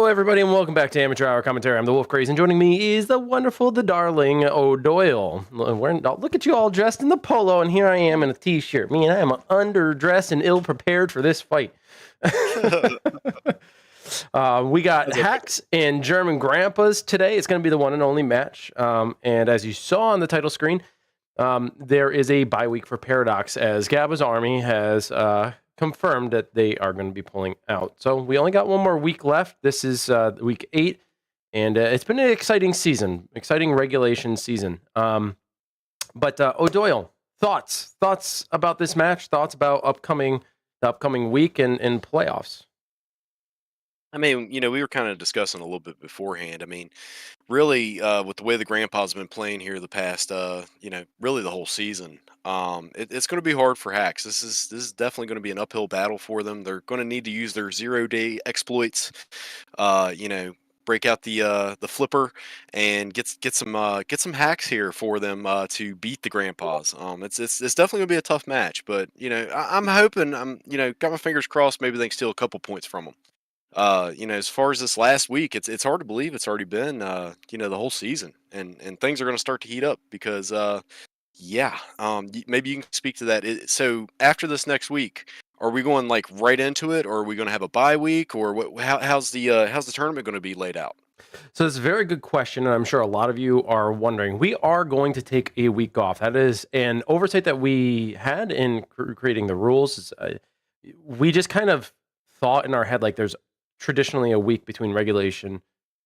everybody, and welcome back to Amateur Hour Commentary. I'm the Wolf Craze, and joining me is the wonderful, the darling O'Doyle. Look at you all dressed in the polo, and here I am in a t-shirt. Me and I am underdressed and ill-prepared for this fight. We got Haxx and German Grandpas today. It's going to be the one and only match. And as you saw on the title screen, there is a bye week for Paradox, as Gabba's army has confirmed that they are going to be pulling out. So we only got one more week left. This is week 8, and it's been an exciting season, exciting regulation season. But O'Doyle, thoughts about this match? Thoughts about the upcoming week and playoffs? I mean, we were kind of discussing a little bit beforehand. I mean, really, with the way the Grandpa's been playing here the past, really the whole season, it's going to be hard for Haxx. This is definitely going to be an uphill battle for them. They're going to need to use their 0-day exploits, break out the flipper and get some hacks here for them to beat the Grandpas. It's definitely going to be a tough match, but I'm hoping got my fingers crossed. Maybe they can steal a couple points from them. As far as this last week, it's hard to believe it's already been the whole season, and things are going to start to heat up because maybe you can speak to that. So after this next week, are we going like right into it, or are we going to have a bye week, or what? How's the tournament going to be laid out? So it's a very good question, and I'm sure a lot of you are wondering. We are going to take a week off. That is an oversight that we had in creating the rules. We just kind of thought in our head like there's traditionally a week between regulation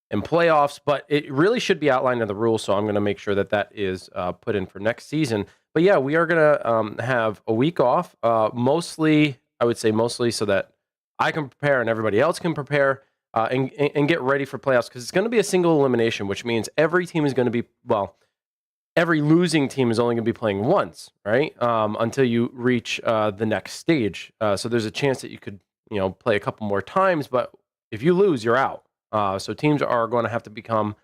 and playoffs, but it really should be outlined in the rules, so I'm going to make sure that is put in for next season. But yeah, we are going to have a week off, mostly so that I can prepare and everybody else can prepare and get ready for playoffs, because it's going to be a single elimination, which means every team is going to be, every losing team is only going to be playing once, right? Until you reach the next stage. So there's a chance that you could play a couple more times, but if you lose, you're out. So teams are going to have to become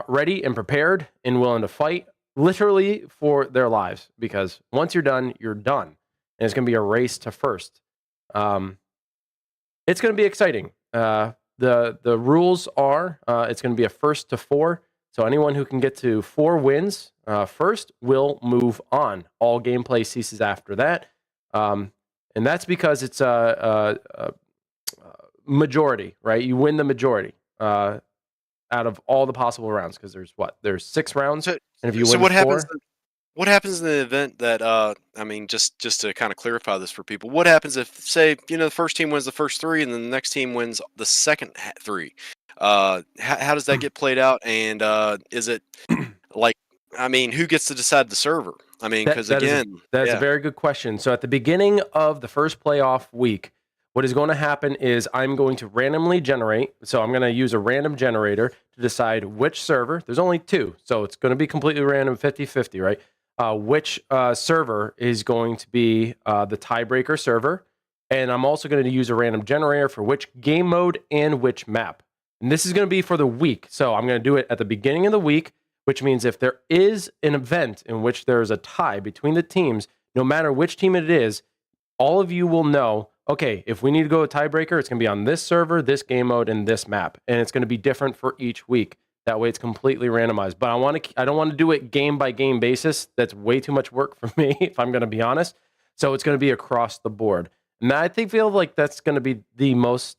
ready and prepared and willing to fight literally for their lives, because once you're done, you're done. And it's going to be a race to first. It's going to be exciting. The rules are it's going to be a first to 4. So anyone who can get to 4 wins first will move on. All gameplay ceases after that. And that's because it's a majority, right? You win the majority out of all the possible rounds, because there's 6 rounds, and if you win 4. What happens in the event that just to kind of clarify this for people, what happens if, say, the first team wins the first 3 and then the next team wins the second 3? How does that get played out? And is it who gets to decide the server? I mean, because again, that's a very good question. So at the beginning of the first playoff week, what is going to happen is I'm going to randomly generate. So I'm going to use a random generator to decide which server. There's only 2, so it's going to be completely random, 50-50, right? Which server is going to be the tiebreaker server. And I'm also going to use a random generator for which game mode and which map. And this is going to be for the week. So I'm going to do it at the beginning of the week, which means if there is an event in which there is a tie between the teams, no matter which team it is, all of you will know, okay, if we need to go a tiebreaker, it's going to be on this server, this game mode, and this map. And it's going to be different for each week. That way it's completely randomized. But I don't want to do it game by game basis. That's way too much work for me, if I'm going to be honest. So it's going to be across the board. And I feel like that's going to be the most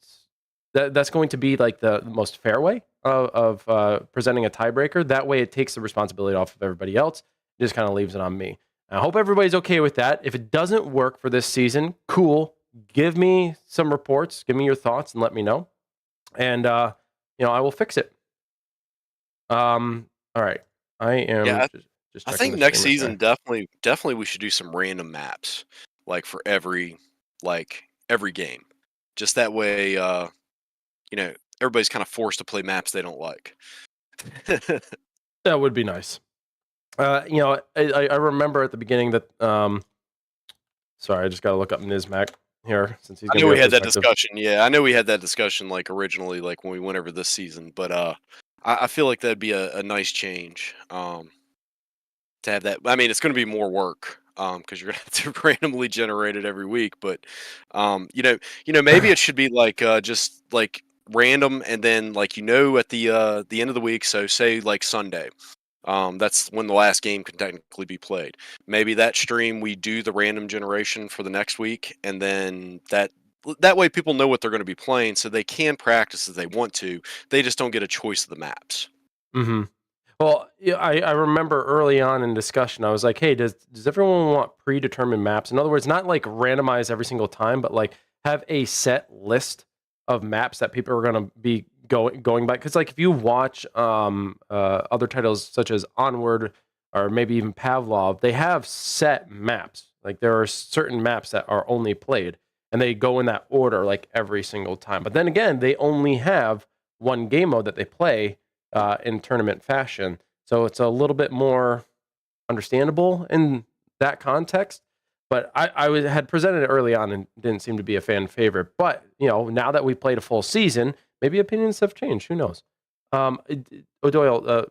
fair way of presenting a tiebreaker. That way it takes the responsibility off of everybody else. It just kind of leaves it on me. I hope everybody's okay with that. If it doesn't work for this season, cool. Give me some reports. Give me your thoughts and let me know. And, I will fix it. All right. I am just I think next season, definitely we should do some random maps, like for every game. Just that way, everybody's kind of forced to play maps they don't like. That would be nice. I remember at the beginning that, sorry, I just got to look up Nizmac here, since he's. I know we had that discussion. Yeah, I know we had that discussion originally, when we went over this season. But I feel like that'd be a nice change to have that. I mean, it's going to be more work because you're going to have to randomly generate it every week. But maybe it should be just random, and then like at the end of the week. So say like Sunday. That's when the last game can technically be played. Maybe that stream we do the random generation for the next week, and then that way people know what they're going to be playing, so they can practice as they want to. They just don't get a choice of the maps. Mm-hmm. Well, yeah, I remember early on in discussion, I was like, hey, does everyone want predetermined maps? In other words, not like randomize every single time, but like have a set list of maps that people are going to be going by. Because like if you watch other titles such as Onward or maybe even Pavlov, they have set maps. Like there are certain maps that are only played, and they go in that order like every single time. But then again, they only have one game mode that they play in tournament fashion. So it's a little bit more understandable in that context. But had presented it early on and didn't seem to be a fan favorite. But, now that we played a full season, maybe opinions have changed. Who knows? O'Doyle,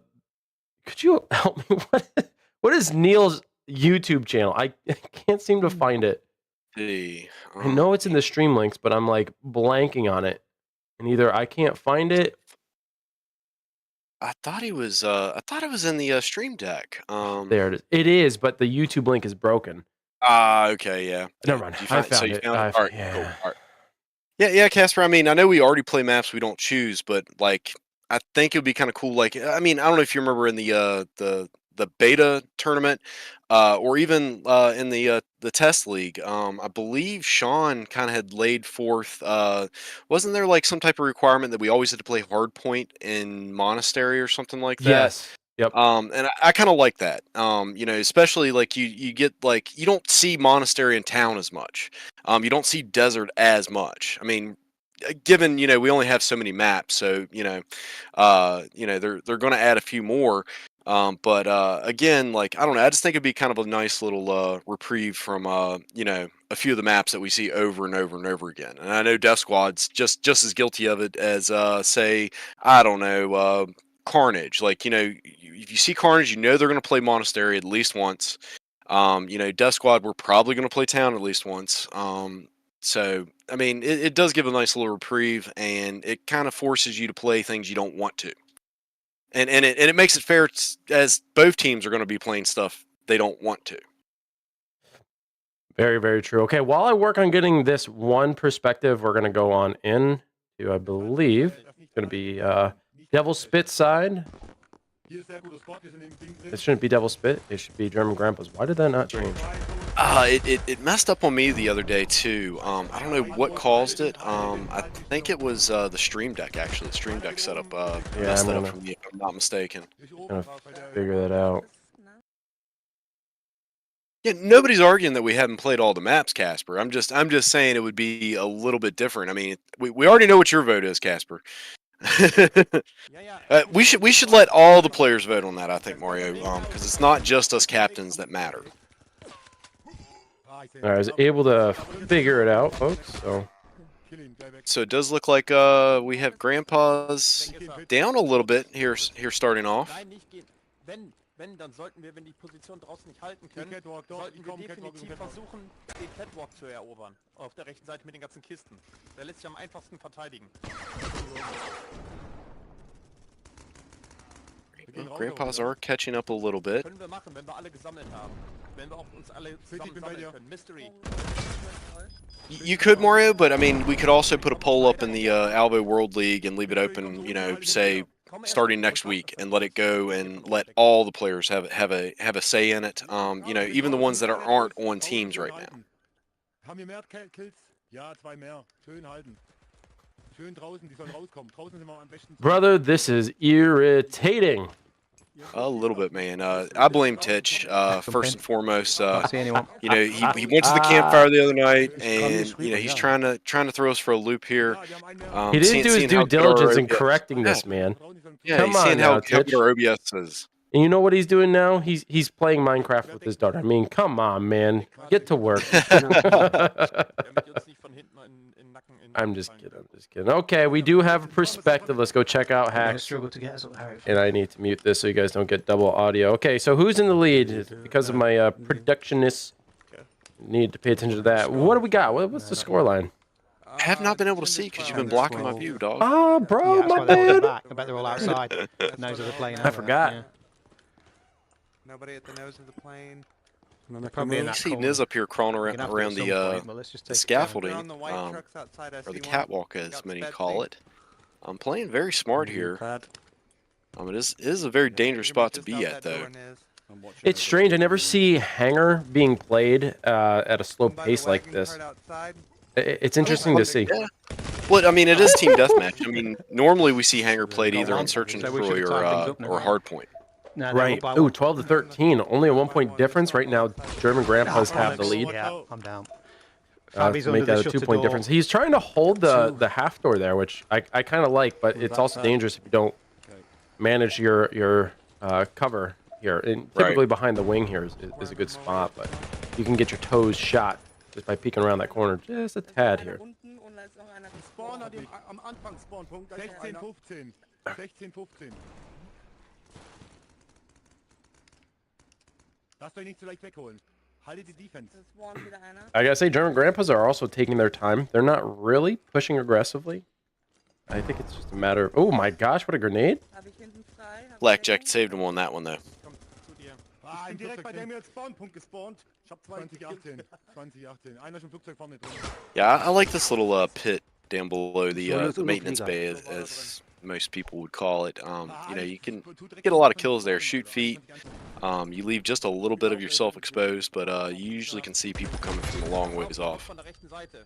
could you help me? What is Neil's YouTube channel? I can't seem to find it. I know it's in the stream links, but I'm like blanking on it. And either I can't find it. I thought it was in the stream deck. There it is. It is, but the YouTube link is broken. Okay, yeah. Never mind. I found it. All right, yeah. cool. All right. Yeah, Casper. I mean, I know we already play maps we don't choose, but like, I think it would be kind of cool. Like, I mean, I don't know if you remember in the beta tournament, or even in the test league. I believe Sean kind of had laid forth. Wasn't there like some type of requirement that we always had to play hardpoint in monastery or something like that? Yes. Yep. And I kind of like that. Especially like you get like you don't see monastery in town as much. You don't see desert as much. I mean, given we only have so many maps, so they're going to add a few more. But again, like I don't know, I just think it'd be kind of a nice little reprieve from a few of the maps that we see over and over and over again. And I know Death Squad's just as guilty of it as say I don't know. Carnage, like if you see Carnage, they're going to play Monastery at least once. Death Squad, we're probably going to play Town at least once. So I mean, it does give a nice little reprieve, and it kind of forces you to play things you don't want to, and it makes it fair as both teams are going to be playing stuff they don't want to. Very, very true. Okay, while I work on getting this one perspective, we're going to go on in to, I believe, it's going to be Devil Spit side. It shouldn't be Devil Spit. It should be German Grandpa's. Why did that not change? It messed up on me the other day too. I don't know what caused it. I think it was the Stream Deck actually. The Stream Deck setup messed that up for me, if I'm not mistaken. Gonna figure that out. Yeah, nobody's arguing that we haven't played all the maps, Casper. I'm just saying it would be a little bit different. I mean, we already know what your vote is, Casper. We should let all the players vote on that. I think, Mario, because it's not just us captains that matter. I was able to figure it out, folks. So it does look like we have Grandpa's down a little bit here starting off. Wenn, dann sollten wir, wenn die Position draußen nicht halten können, sollten wir definitiv versuchen, den Catwalk zu erobern. Auf der rechten Seite mit den ganzen Kisten. Der lässt sich am einfachsten verteidigen. Grandpas are catching up a little bit. Können wir machen, wenn wir alle gesammelt haben. Wenn wir auch uns alle zusammen sammeln können. Mystery. You could, Mario, but I mean, we could also put a poll up in the Alvo World League and leave it open, say starting next week, and let it go and let all the players have a say in it. Even the ones that aren't on teams right now. Brother, this is irritating. A little bit, man. I blame Titch first and foremost. He went to the campfire the other night, and he's trying to throw us for a loop here. He didn't do his due diligence in correcting this, man. Yeah, he's seeing how good our OBS is. And you know what he's doing now? He's playing Minecraft with his daughter. I mean, come on, man, get to work. I'm just kidding. Okay, we do have a perspective. Let's go check out Haxx. And I need to mute this so you guys don't get double audio. Okay, so who's in the lead? Because of my productionists, need to pay attention to that. What do we got? What's the scoreline? have not been able to see because you've been blocking my view, dog. Ah, bro, Yeah, that's my why they're holding bad. back. I bet they're all outside. Nose of the plane. I forgot. Yeah. Nobody at the nose of the plane. Probably in You that see corner. Niz up here crawling We're gonna have to around at some the point, but let's just take it down. scaffolding, They're on the white trucks outside. I or the see one. catwalk, as Got many sped call ping. it. I'm playing very smart here. Pad. It is a very dangerous Pretty much spot to just be out at, that door, though. Niz. I'm watching It's over strange. I the- never see Hanger being played at a slow By the pace like wagon this. cart outside. It's interesting to see. Yeah. Well, I mean, it is team deathmatch. I mean, normally we see Hanger played either on Search and So we Destroy should have timed things up or now. Hardpoint. No, they're Right. up by Ooh, one. 12 to 13. Only a 1-point difference right now. German Grandpas have the lead. Yeah, I'm down. To Fabi's under make the that a shutter 2-point door. difference. He's trying to hold the half door there, which I kind of like, but it's also dangerous if you don't manage your cover here. And typically behind the wing here is a good spot, but you can get your toes shot just by peeking around that corner just a tad here. Spawn am Anfang Spawnpunkt. 16, 15. 16, 15. Lasst euch nicht so leicht wegholen. Haltet die Defense. I gotta say, German Grandpas are also taking their time. They're not really pushing aggressively. I think it's just a matter of... Oh my gosh, what a grenade. Blackjack saved him on that one, though. Kommt zu dir. Ich bin direkt bei dem jetzt Spawnpunkt gespawnt. Ich hab 2018. 2018. Einer ist im Flugzeug vorne drin. Yeah, I like this little pit down below the maintenance bay, as most people would call it. You know, you can get a lot of kills there, shoot feet. You leave just a little bit of yourself exposed, but you usually can see people coming from a long ways off. Von der rechten Seite.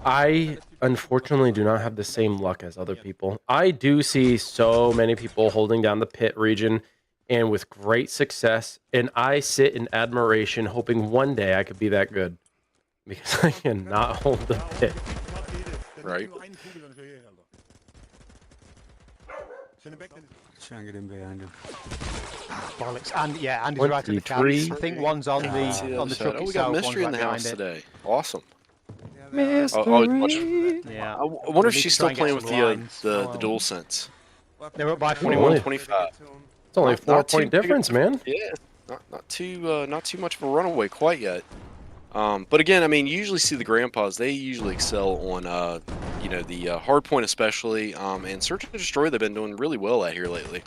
I unfortunately do not have the same luck as other people. I do see so many people holding down the pit region and with great success, and I sit in admiration hoping one day I could be that good because I cannot hold the pit. Right. Bollocks. And yeah, Andy's right at the 23. camp. I think one's on the truck Oh, we got itself, one's mystery in right the house behind it. today. Awesome. Mystery. Yeah. I wonder if We need she's to try still and playing get with some the lines. the dual sense. They're up by 21, 41. 25. It's only a Not too 4-point big of difference, man. Yeah, not too much of a runaway quite yet. But again, I mean, you usually see the grandpas. They usually excel on you know, the hard point especially, and Search and Destroy. They've been doing really well at here lately.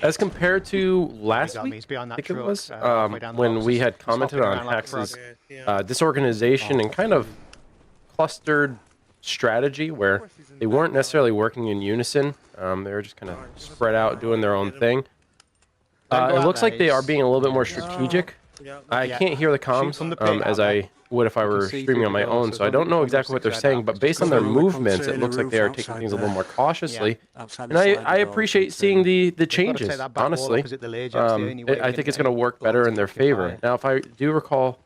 As compared to last got me. week, He's behind I that think it truck, was, halfway down the when boxes. we had He's commented hopping on around like a Haxx's frog. disorganization and kind of clustered strategy where they weren't necessarily working in unison. They were just kind of spread out doing their own thing. Don't go It out looks there, like they are it's- being a little bit more strategic. I Yeah. can't hear the comms from the pit as out I would if I were streaming on my own, so I don't know exactly what they're saying, but based on their movements, it looks like they are taking things a little more cautiously. And I appreciate seeing the changes, take that back wall honestly. opposite the ledge, that's the only way I we're think gonna it's going to get work better in their lines occupied. favor. Now, if I do recall,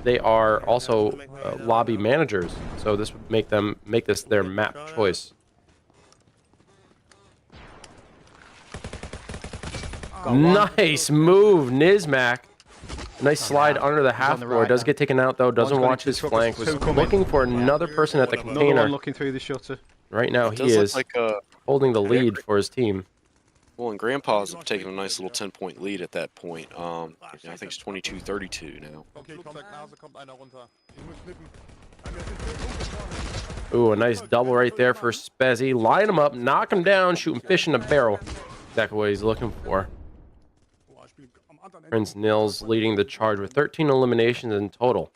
they are also lobby managers, so this would make this their map choice. Nice move, Nizmac. Nice slide under the half the floor. right Does now. get taken out though. Doesn't One's watch going his to the flank. truck, Was two coming. looking for another person at the Another container. one looking through the shutter. Right now, It he does look is like holding the lead for his team. well, and Grandpa's have taken a nice little 10-point lead at that point. You know, I think it's 22-32 now. Flugzeugnase kommt einer runter. Ooh, a nice double right there for Spezzy. Line him up, knock him down, shooting fish in a barrel. Exactly what he's looking for. Prince Nils leading the charge with 13 eliminations in total.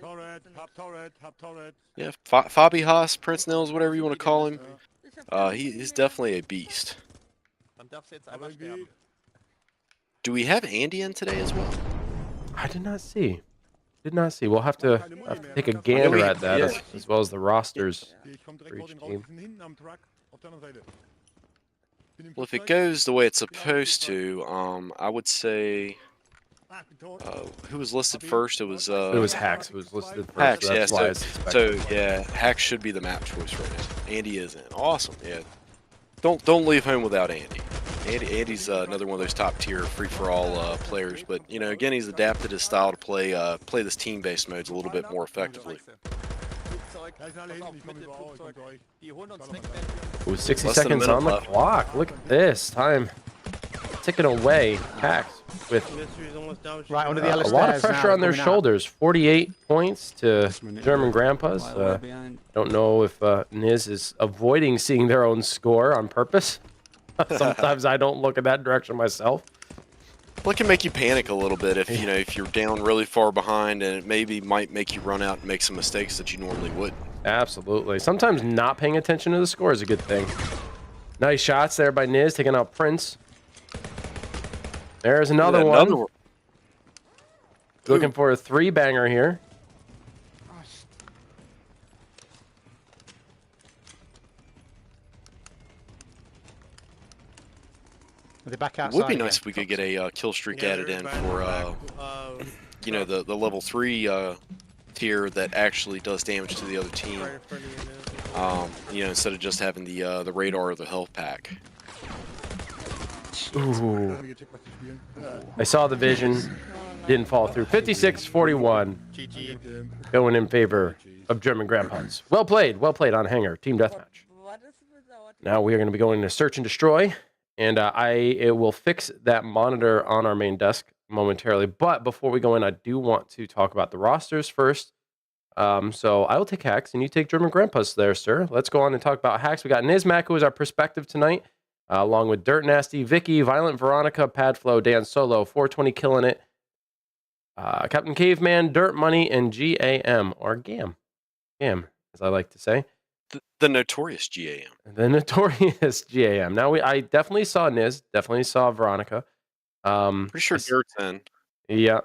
Torret, hab Torret, hab Torret. Yeah, Fabi Haas, Prince Nils, whatever you want to call him. He's definitely a beast. Dann darfst du jetzt einmal sterben. Do we have Andy in today as well? I did not see. Did not see. We'll have to take a gander at that as well as the rosters. Ich komm direkt For vor each den raus. team. Wir sind hinten am Truck. Auf der anderen Seite. Bin im Well, if it Flugzeug. goes the way it's supposed to, I would say Ah, bin tot. who was listed first? It was It was Haxx who was listed first. Haxx. So Yeah, that's why I suspect. so yeah, Haxx should be the map choice right now. Andy is in. Awesome. Yeah. Don't leave home without Andy. Andy's another one of those top tier free for all players, but you know, again, he's adapted his style to play this team based modes a little bit more effectively. Flugzeug. Ja, sind alle Pass hinten. auf, Ich komm mit dem über euch. Flugzeug. Kommt euch. Die holen uns Ooh, 60 Less than a seconds minute on the left. clock. Look at this time. ticking away. Haxx with Right under the a Alice lot of stairs pressure now, on their coming out. shoulders. 48 points to German Grandpas. Don't know if Niz is avoiding seeing their own score on purpose. Sometimes I don't look in that direction myself. Well, it can make you panic a little bit if if you're down really far behind, and it might make you run out and make some mistakes that you normally would. Absolutely. Sometimes not paying attention to the score is a good thing. Nice shots there by Niz, taking out Prince. There's another one. Looking for a 3-banger here. Are they back It outside would be again? nice if we could get a kill streak added in for the level 3 tier that actually does damage to the other team. Instead of just having the radar or the health pack. Ooh. I saw the vision. Didn't fall through. 56-41. Going in favor of German Grandpas. Well played on Hanger. Team Deathmatch. Now we are going to be going to Search and Destroy. And it will fix that monitor on our main desk momentarily. But before we go in, I do want to talk about the rosters first. So I will take Haxx, and you take German Grandpas there, sir. Let's go on and talk about Haxx. We got Nizmac, who is our perspective tonight, along with Dirt Nasty, Vicky, Violent Veronica, Padflow, Dan Solo, 420 Killing It, Captain Caveman, Dirt Money, and GAM, or GAM, as I like to say. The notorious GAM. The notorious GAM. Now, I definitely saw Niz, definitely saw Veronica. Pretty sure Dirt's in. Yeah.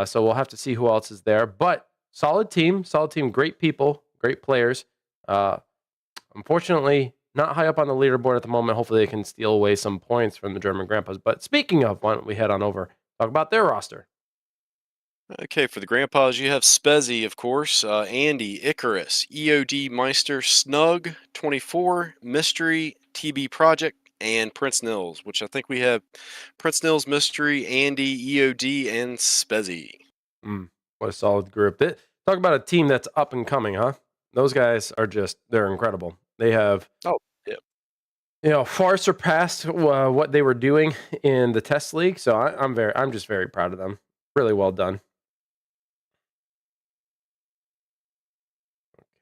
So we'll have to see who else is there. But solid team, great people, great players. Unfortunately, not high up on the leaderboard at the moment. Hopefully they can steal away some points from the German Grandpas. But speaking of, why don't we head on over, talk about their roster. Okay, for the Grandpas, you have Spezzy, of course, Andy, Icarus, EOD Meister, Snug, 24, Mystery, TB Project, and Prince Nils, which I think we have Prince Nils, Mystery, Andy, EOD, and Spezzy. What a solid group. Talk about a team that's up and coming, huh? Those guys are they're incredible. They have far surpassed what they were doing in the test league. So I'm just very proud of them. Really well done.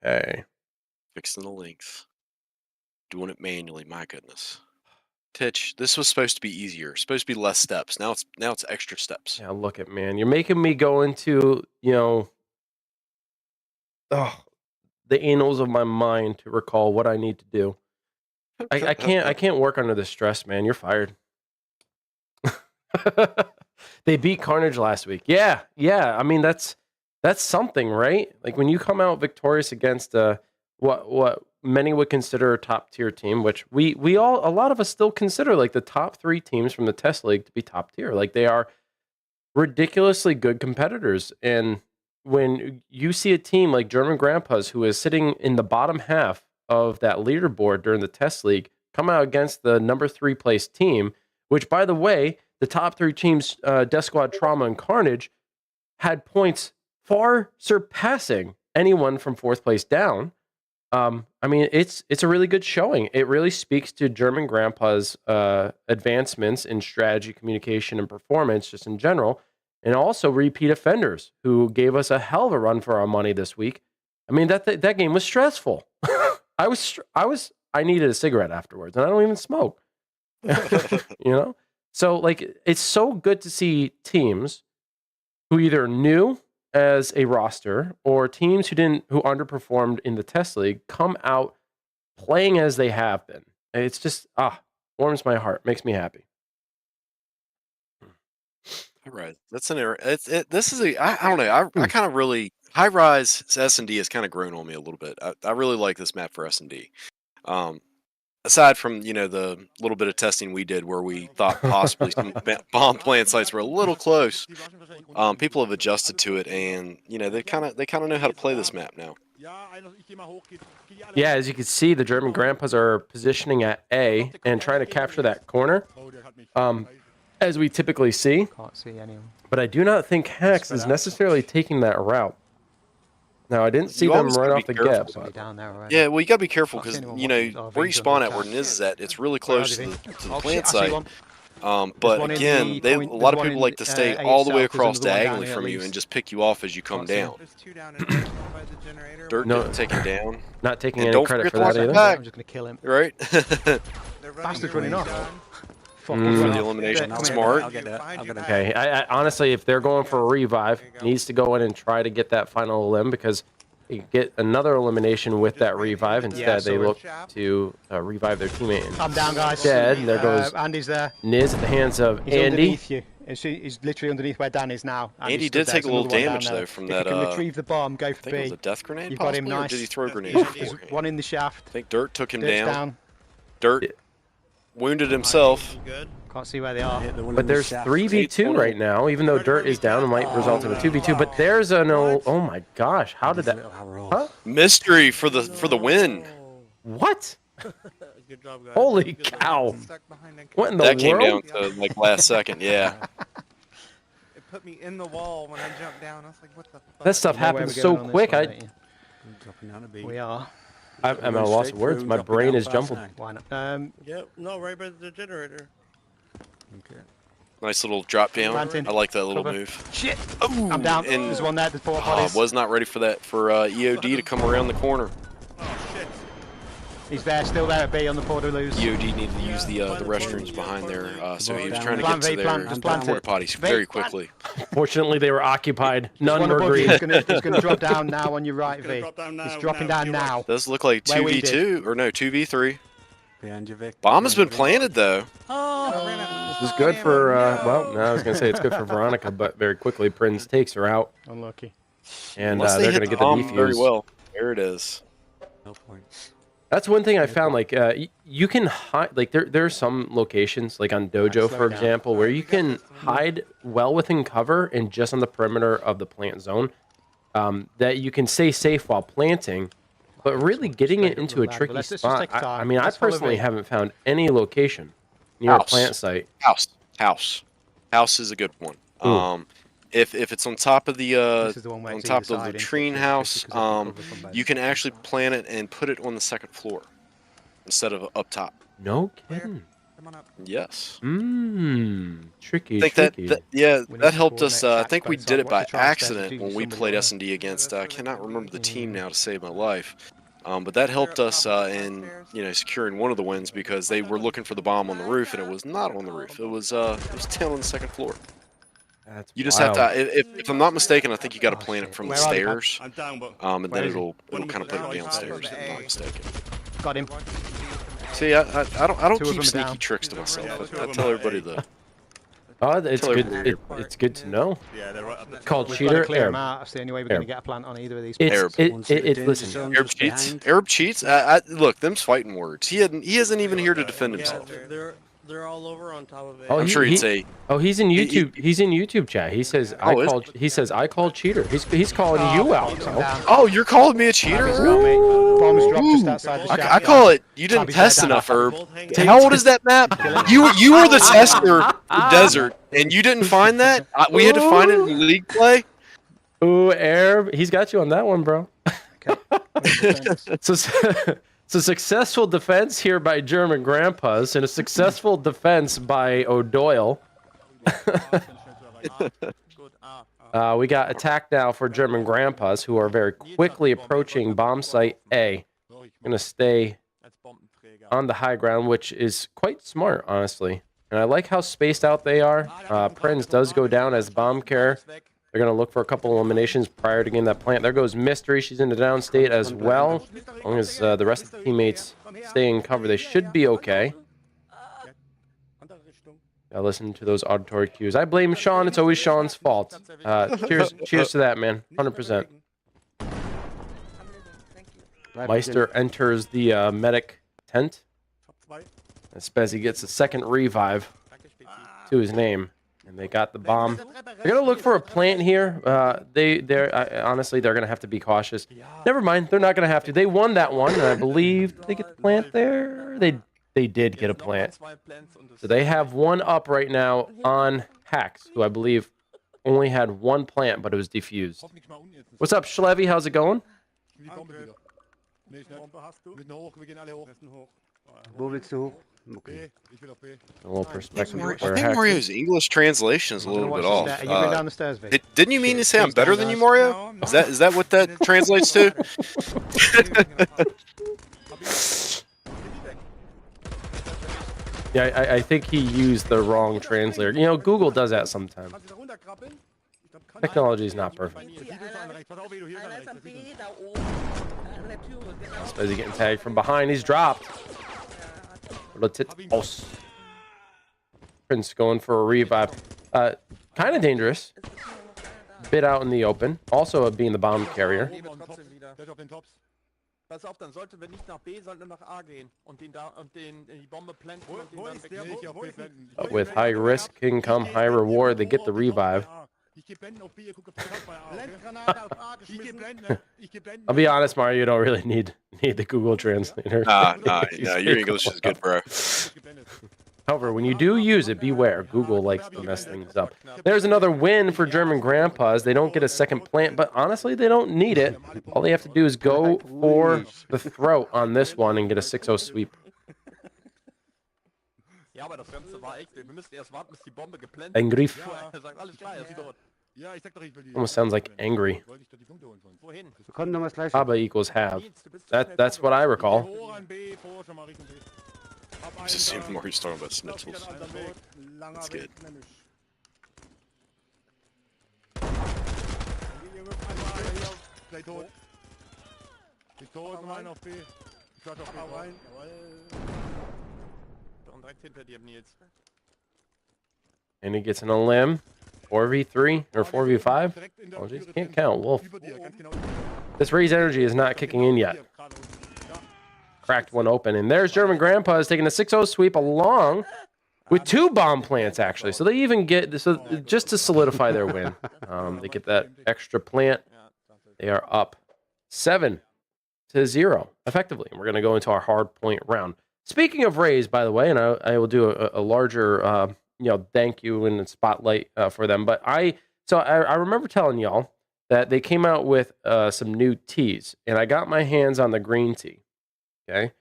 Okay. Fixing the length. Doing it manually, my goodness. Titch, this was supposed to be easier. Supposed to be less steps. Now it's extra steps. Yeah, look at man. You're making me go into, the annals of my mind to recall what I need to do. I can't work under the stress, man. You're fired. They beat Carnage last week. Yeah. I mean, that's something, right? Like when you come out victorious against what many would consider a top tier team, which a lot of us still consider like the top 3 teams from the test league to be top tier. Like they are ridiculously good competitors. And when you see a team like German Grandpas, who is sitting in the bottom half of that leaderboard during the test league, come out against the number 3 place team, which by the way, the top 3 teams, Death Squad, Trauma, and Carnage, had points far surpassing anyone from 4th place down. I mean, it's a really good showing. It really speaks to German Grandpa's advancements in strategy, communication, and performance just in general, and also repeat offenders who gave us a hell of a run for our money this week. I mean, that game was stressful. I needed a cigarette afterwards, and I don't even smoke. So like it's so good to see teams who either knew as a roster or teams who underperformed in the test league come out playing as they have been. It's just warms my heart, makes me happy. All right, that's an error. This is I don't know. I kind of really High Rise S&D has kind of grown on me a little bit. I really like this map for S&D. Aside from the little bit of testing we did where we thought possibly some bomb plant sites were a little close, people have adjusted to it, and they kind of know how to play this map now. Yeah, as you can see, the German Grandpas are positioning at A and trying to capture that corner, as we typically see. Can't see anyone. But I do not think Haxx is necessarily taking that route. Now, I didn't see them right off the get. Yeah, well, you got to be careful because, where you spawn at, where Niz is at, it's really close to the plant site. But one in again, the a point- lot of there's one people in, like to stay A all the way itself, there's across another one down diagonally here from at you and least. just pick you off as you come Can't see. down. There's 2 down in there by the generator. Dirt No. getting taken down, Not taking And any don't credit forget for to that watch either. the back. I'm just going to kill him. right? They're running Bastard's your running way off. down. Fuck, Mm. he's For run the off. elimination. Come here. Smart. I'll get that. Find I'll you get back. that. Okay, I honestly, if they're going for a revive, There you go. needs to go in and try to get that final limb because you get another elimination with that revive. Instead, Yeah, they so look to revive their teammate. I'm down, guys. Dead. There goes Andy's there. Niz at the hands of He's Andy. underneath you. He's literally underneath where Dan is now. Andy stood did there. take There's a little another one down damage, there. though, from If that, you can retrieve the bomb, go I for think it was B. a death grenade, You've got him possibly, or nice. did he throw a grenade There's beforehand? one in the shaft. I think Dirt took him Dirt's down. down. Dirt wounded himself. Good. Can't see where they are. But there's 3v2 right now, even though Dirt is down, it might result in a 2v2. But there's an oh my gosh, how did that? Huh? Mystery for the win. What? Good job, guys. Holy Good job. cow! Stuck behind that What in the That came down world? to like last second. Yeah. It put me in the wall when I jumped down. I was like, what the fuck? That stuff You know where happens we're so going on this quick. one, I don't you? Dropping down a beat. We are. I'm at a loss of words. My brain is jumbled. Why not? Yep. No, right by the generator. Okay. Nice little drop down. Planting. I like that little Cover. move. Shit! Oh, I'm down. And There's one there. There's four bodies. was not ready for that for EOD to come around the corner. Oh, shit. He's there, still there at B on the Portaloos. EOD needed to use the restrooms behind there, so he was trying to Plan get to V, their plan, just plant porta it. potties V, very plan. quickly. Fortunately, they were occupied. None One were above you. green. He's going to drop down now on your right, It's gonna V. drop down now, He's dropping now, down to your now. right. Does look like Where we 2v2 or no 2v3. Behind you, Vic. Bomb has been planted though. This is good for, well, no, I was going to say it's good for Veronica, but very quickly, Prince takes her out, Unlucky. and Unless they're hit going to the get the bomb very defuse. well. There it is. No point. That's one thing I found, like, you can hide, like, there are some locations, like on Dojo, slow for it down. example, where you can hide well within cover and just on the perimeter of the plant zone, that you can stay safe while planting, but really getting it into a But tricky let's just spot. take I time. mean, I Let's follow personally V. haven't found any location near a House. plant site. House is a good one. Ooh. If it's on top of the This is the one where on it's top either of the side, treen unfortunately, house, just because of the cover from both you can sides. actually plant it and put it on the second floor instead of up top. No kidding. Come on up. Yes. Tricky, I think tricky. yeah, We need that to helped us. coordinate I think we both did it sides. by What's the transfer accident between when we somebody played else? S&D against. I that's where cannot they remember the team go. now to save my life. But that helped us in securing one of the wins because they were looking for the bomb on the roof and it was not on the roof. It was down on the second floor. That's You just wild. have to. If I'm not mistaken, I think you got to Oh, plant it shit. from Where the are they, stairs, I'm down, but and Where then is he? it'll One kind of put of it them downstairs. If I'm A. not mistaken. Got him. See, I don't Two of them keep are sneaky down. tricks to Yeah, myself. two I of them tell are everybody A. the. Oh, it's Tell good. everybody. It's good to know. yeah, they're right up the Called We've got to cheater. clear him Arab. out. That's the only way we're going to Arab. get a plant on either of these. It's Arab. listen. Arab cheats. Arab cheats. Look, them's fighting words. He isn't even here to defend Yeah, himself. they're all over on top of it. Oh, I'm he- sure he'd he- say. Oh, he's in He- YouTube. He's in YouTube chat. He says Oh, is I called cheater. He's calling you out. I'm So. down. Oh, you're calling me a cheater? He's got me. Bombs dropped just outside the shaft. I call it. You didn't Bobby's test head down. enough, Herb. Both hang How old is that map? You were the tester for Desert, and you didn't find that? We had to find it in league play? Ooh, Arab. He's got you on that one, bro. So, so successful defense here by German grandpas and a successful defense by O'Doyle. We got attack now for German grandpas who are very quickly approaching bomb site A. Gonna stay on the high ground, which is quite smart, honestly. And I like how spaced out they are. Prinz does go down as bomb carrier. They're going to look for a couple eliminations prior to getting that plant. There goes Mystery. She's in the down state as well. As long as the rest of the teammates stay in cover, they should be okay. I listen to those auditory cues. I blame Sean. It's always Sean's fault. Cheers to that, man. 100%. Meister enters the medic tent. As Spezzy gets a second revive to his name. And they got the bomb. They're going to look for a plant here. Honestly, they're going to have to be cautious. Never mind. They're not going to have to. They won that one. And I believe, did they get the plant there? They did get a plant. So they have one up right now on Haxx, who I believe only had one plant, but it was defused. What's up, Schlevy? How's it going? Wo willst du hoch? Okay. A little perspective Mario- of I where think Haxx Mario's is. English translation is a I'm gonna little bit watch the off. stair. Are you going down the stairs, Vic? Didn't you mean to say I'm Please better don't, than you, guys. Mario? No, I'm Is not. that what that And it's- translates it's to? Yeah, I think he used the wrong translator. You know, Google does that sometimes. Technology is not perfect. He's busy getting tagged from behind. He's dropped. Let's Prince going for a revive. Kind of dangerous. Bit out in the open. Also being the bomb carrier. Pass auf, dann sollten wir nicht nach B, sondern nach A gehen und die Bombe planten und den dann wegnehmen. But with high risk can come high reward. They get the revive. I'll be honest, Mario, you don't really need the Google translator. Nah, your English is good, bro. However, when you do use it, beware. Google likes to mess things up. There's another win for German grandpas. They don't get a second plant, but honestly, they don't need it. All they have to do is go for the throat on this one and get a 6-0 sweep. Ja, aber das Ganze war echt, wir müssen erst warten, bis die Bombe geplantet Angriff. Er sagt, alles klar, er ist tot. Almost sounds like angry. Wohin? Wir konnten noch was gleich. Haba equals have. That's what I recall. I just assumed Mario's talking about schnitzels. That's good. Und direkt hinter dir, Nils. And he gets in a limb. 4v3 or 4v5. Oh, geez, can't count. Wolf. This raise energy is not kicking in yet. Cracked one open. And there's German grandpas taking a 6-0 sweep along with 2 bomb plants, actually. So they even get, just to solidify their win, they get that extra plant. They are up 7-0, effectively. And we're going to go into our hard point round. Speaking of raise, by the way, and I will do a larger, thank you and spotlight for them. But I remember telling y'all that they came out with some new teas, and I got my hands on the green tea. Okay,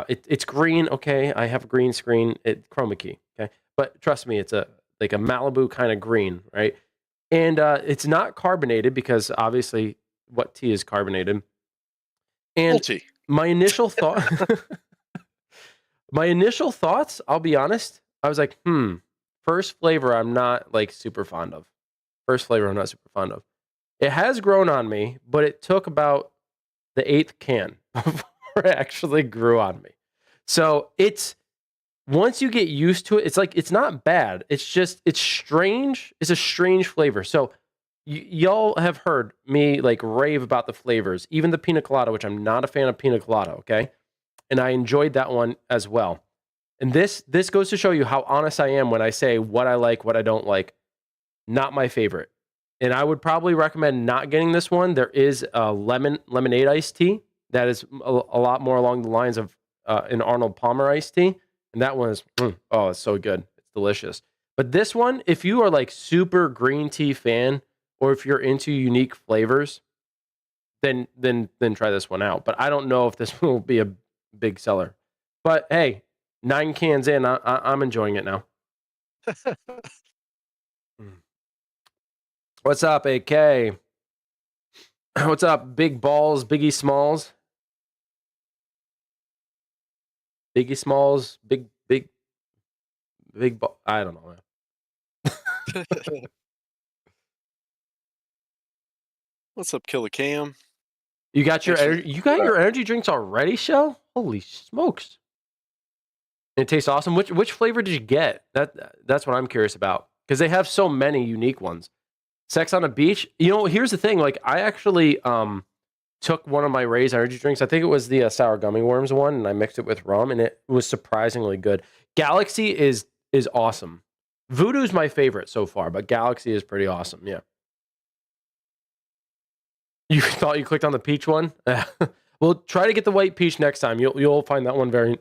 it's green. Okay, I have a green screen. Chroma key. Okay, but trust me, it's like a Malibu kind of green, right? And it's not carbonated because obviously, what tea is carbonated? And Tea. my initial thought, I'll be honest, I was like, first flavor I'm not like super fond of. It has grown on me, but it took about the 8th can before it actually grew on me. So it's, once you get used to it, it's like, it's not bad. It's just, it's strange. It's a strange flavor. So y'all have heard me like rave about the flavors, even the pina colada, which I'm not a fan of pina colada. Okay. And I enjoyed that one as well. And this goes to show you how honest I am when I say what I like, what I don't like. Not my favorite. And I would probably recommend not getting this one. There is a lemonade iced tea that is a lot more along the lines of an Arnold Palmer iced tea. And that one is, it's so good. It's delicious. But this one, if you are like super green tea fan, or if you're into unique flavors, then try this one out. But I don't know if this will be a big seller. But hey, 9 cans in, I'm enjoying it now. What's up, AK? What's up, Big Balls, Biggie Smalls? Biggie Smalls, big ball. I don't know. What's up, Killer Cam? You got your energy drinks already, Shell? Holy smokes! It tastes awesome. Which flavor did you get? That's what I'm curious about, because they have so many unique ones. Sex on a Beach. You know, here's the thing. Like, I actually took one of my Ray's energy drinks. I think it was the sour gummy worms one, and I mixed it with rum, and it was surprisingly good. Galaxy is awesome. Voodoo's my favorite so far, but Galaxy is pretty awesome. Yeah. You thought you clicked on the peach one? Well, try to get the white peach next time. You'll find that one very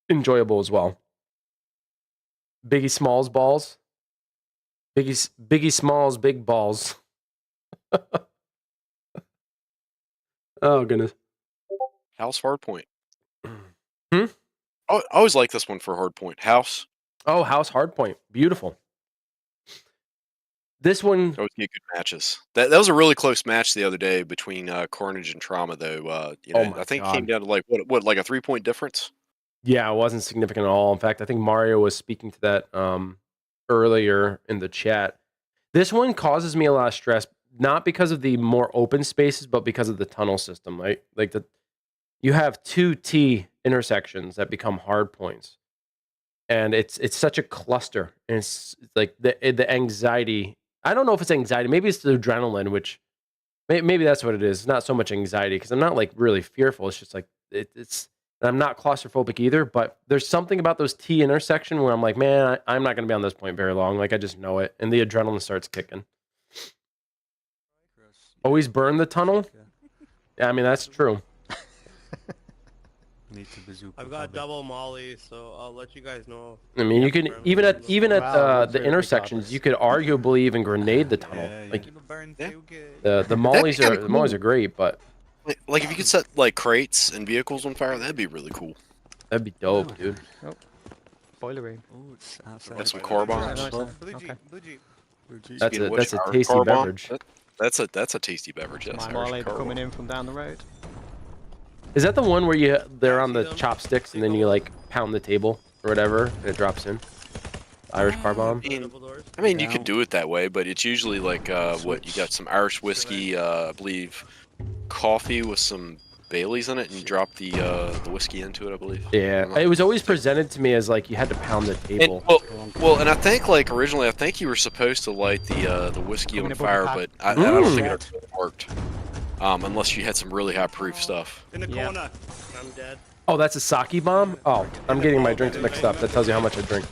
enjoyable as well. Biggie Smalls balls. Biggie Smalls big balls. Oh goodness. House hard point. I always like this one for hard point. House. Oh, House Hardpoint. Beautiful. This one, Always get good matches. That was a really close match the other day between Carnage and Trauma, though. You oh know, my I think it came God. down to like what like a 3-point difference. Yeah, it wasn't significant at all. In fact, I think Mario was speaking to that earlier in the chat. This one causes me a lot of stress, not because of the more open spaces, but because of the tunnel system, right? Like you have 2 T intersections that become hard points. And it's such a cluster. And it's like the anxiety. I don't know if it's anxiety. Maybe it's the adrenaline, which maybe that's what it is. It's not so much anxiety because I'm not like really fearful. It's just like it's. And I'm not claustrophobic either. But there's something about those T intersection where I'm like, man, I'm not going to be on this point very long. Like I just know it, and the adrenaline starts kicking. Always burn the tunnel. Yeah, I mean that's true. I've got double molly, so I'll let you guys know. I mean, you can even at Wow, the really intersections, regardless. you could arguably even grenade the tunnel. Like Burn Yeah. so good. the mollies kinda are the mollies are great, but Like if you could set like crates and vehicles on fire, that'd be really cool. that'd be dope, dude. Boiler room. Got some car bombs. Nice, Blue okay. Jeep, blue Jeep. That's Speaking a of which, our tasty car bomb, beverage. That's a tasty beverage. Yes, My Irish Marley car coming bomb. in from down the road. Is that the one where they're on the See them? chopsticks and then you like pound the table or whatever and it drops in? Irish car bomb. Double doors. I mean, you could do it that way, but it's usually like what you got some Irish whiskey, I believe, coffee with some Baileys in it, and you drop the whiskey into it, I believe. Yeah, it was always presented to me as like you had to pound the And, table. well, and I think like originally, I think you were supposed to light the whiskey on Coming above fire, the but I don't think Mm. it actually worked. Unless you had some really high proof stuff. In the Yeah. corner. I'm dead. Oh, that's a sake bomb? Oh, I'm getting my drinks mixed up. That tells you how much I drink.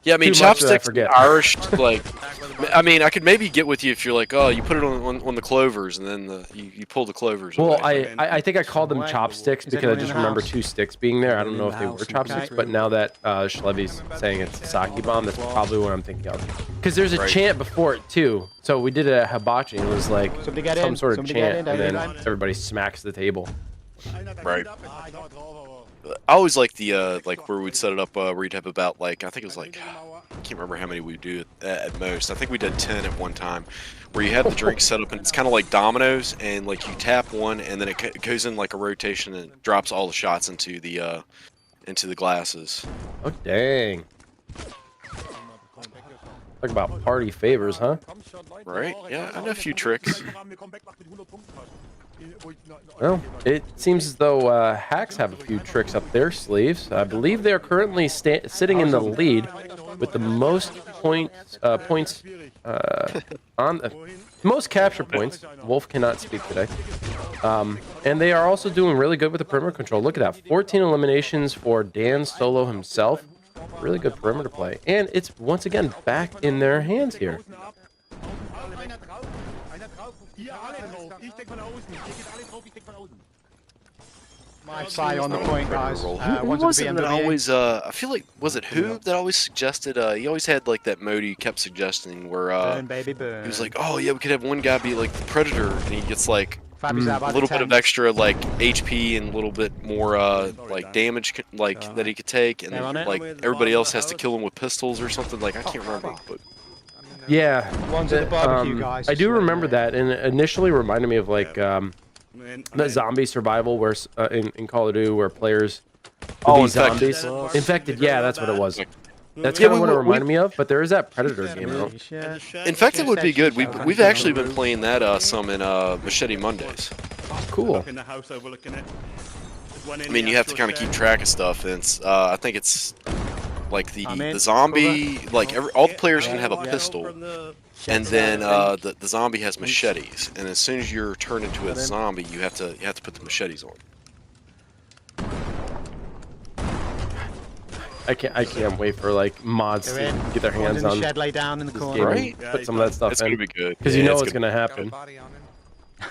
Yeah, I mean, Too much that I chopsticks, forget. Irish, like, Back where the box I mean, I could maybe get with you if you're like, oh, you put it on the clovers, and then you pull the clovers Well, away. I think I called them Right. chopsticks Is because I anyone in just the remember house? 2 sticks being there. I don't know if they Anyone in were the house? chopsticks, Okay. but now that Schlevy's saying it's a sake bomb, that's probably what I'm thinking of. Because there's a Right. chant before it too. So we did it at Hibachi, and it was like Somebody get some in. sort of Somebody get chant, in. and then Everyone. everybody smacks the table. Right. I always like the like where we'd set it up where you'd have about like I think it was like I can't remember how many we do at most. I think we did 10 at one time, where you have the drink set up and it's kind of like dominoes, and like you tap one and then it goes in like a rotation and it drops all the shots into the glasses. Oh dang! Talk about party favors, huh? Right? Yeah, I know a few tricks. Well, it seems as though Haxx have a few tricks up their sleeves. I believe they are currently sitting in the lead with the most points on most capture points. Wolf cannot speak today. And they are also doing really good with the perimeter control. Look at that, 14 eliminations for Dan Solo himself. Really good perimeter play, and it's once again back in their hands here. My side on the point, guys. Who One's was a it that BMW. always? I feel like was it who that always suggested? He always had like that mode he kept suggesting where Burn, baby, he burn. was like, oh yeah, we could have one guy be like the Predator, and he gets like Fabi's out by a the little bit of 10. extra like HP and a little bit more like damage like that he could take, and They're on then it. like everybody else has to kill him with pistols or something. Like I can't remember, but Yeah, One's at the barbecue, guys. I do just let you remember know. that, and it initially reminded me of like the zombie survival, where in Call of Duty, where players would be Infected. zombies. Infected, yeah, that's what it was. That's Yeah, kind of what it we- reminded me of. But there is that Predator game out. Yeah. Infected would be good. We've actually been playing that some in Machete Mondays. Cool. I mean, you have to kind of keep track of stuff, and it's, I think it's like I'm in. the zombie, like all the players can have a Yeah. pistol, From the and then the zombie has machetes, and as soon as you're turned into a zombie, you have to put the machetes on. I can't wait for like mods They're to in. get their One's hands in the on shed, lay down in the this corner. game Right? and put some of that stuff It's gonna in, be good because you know it's it's gonna Got a happen. body on him.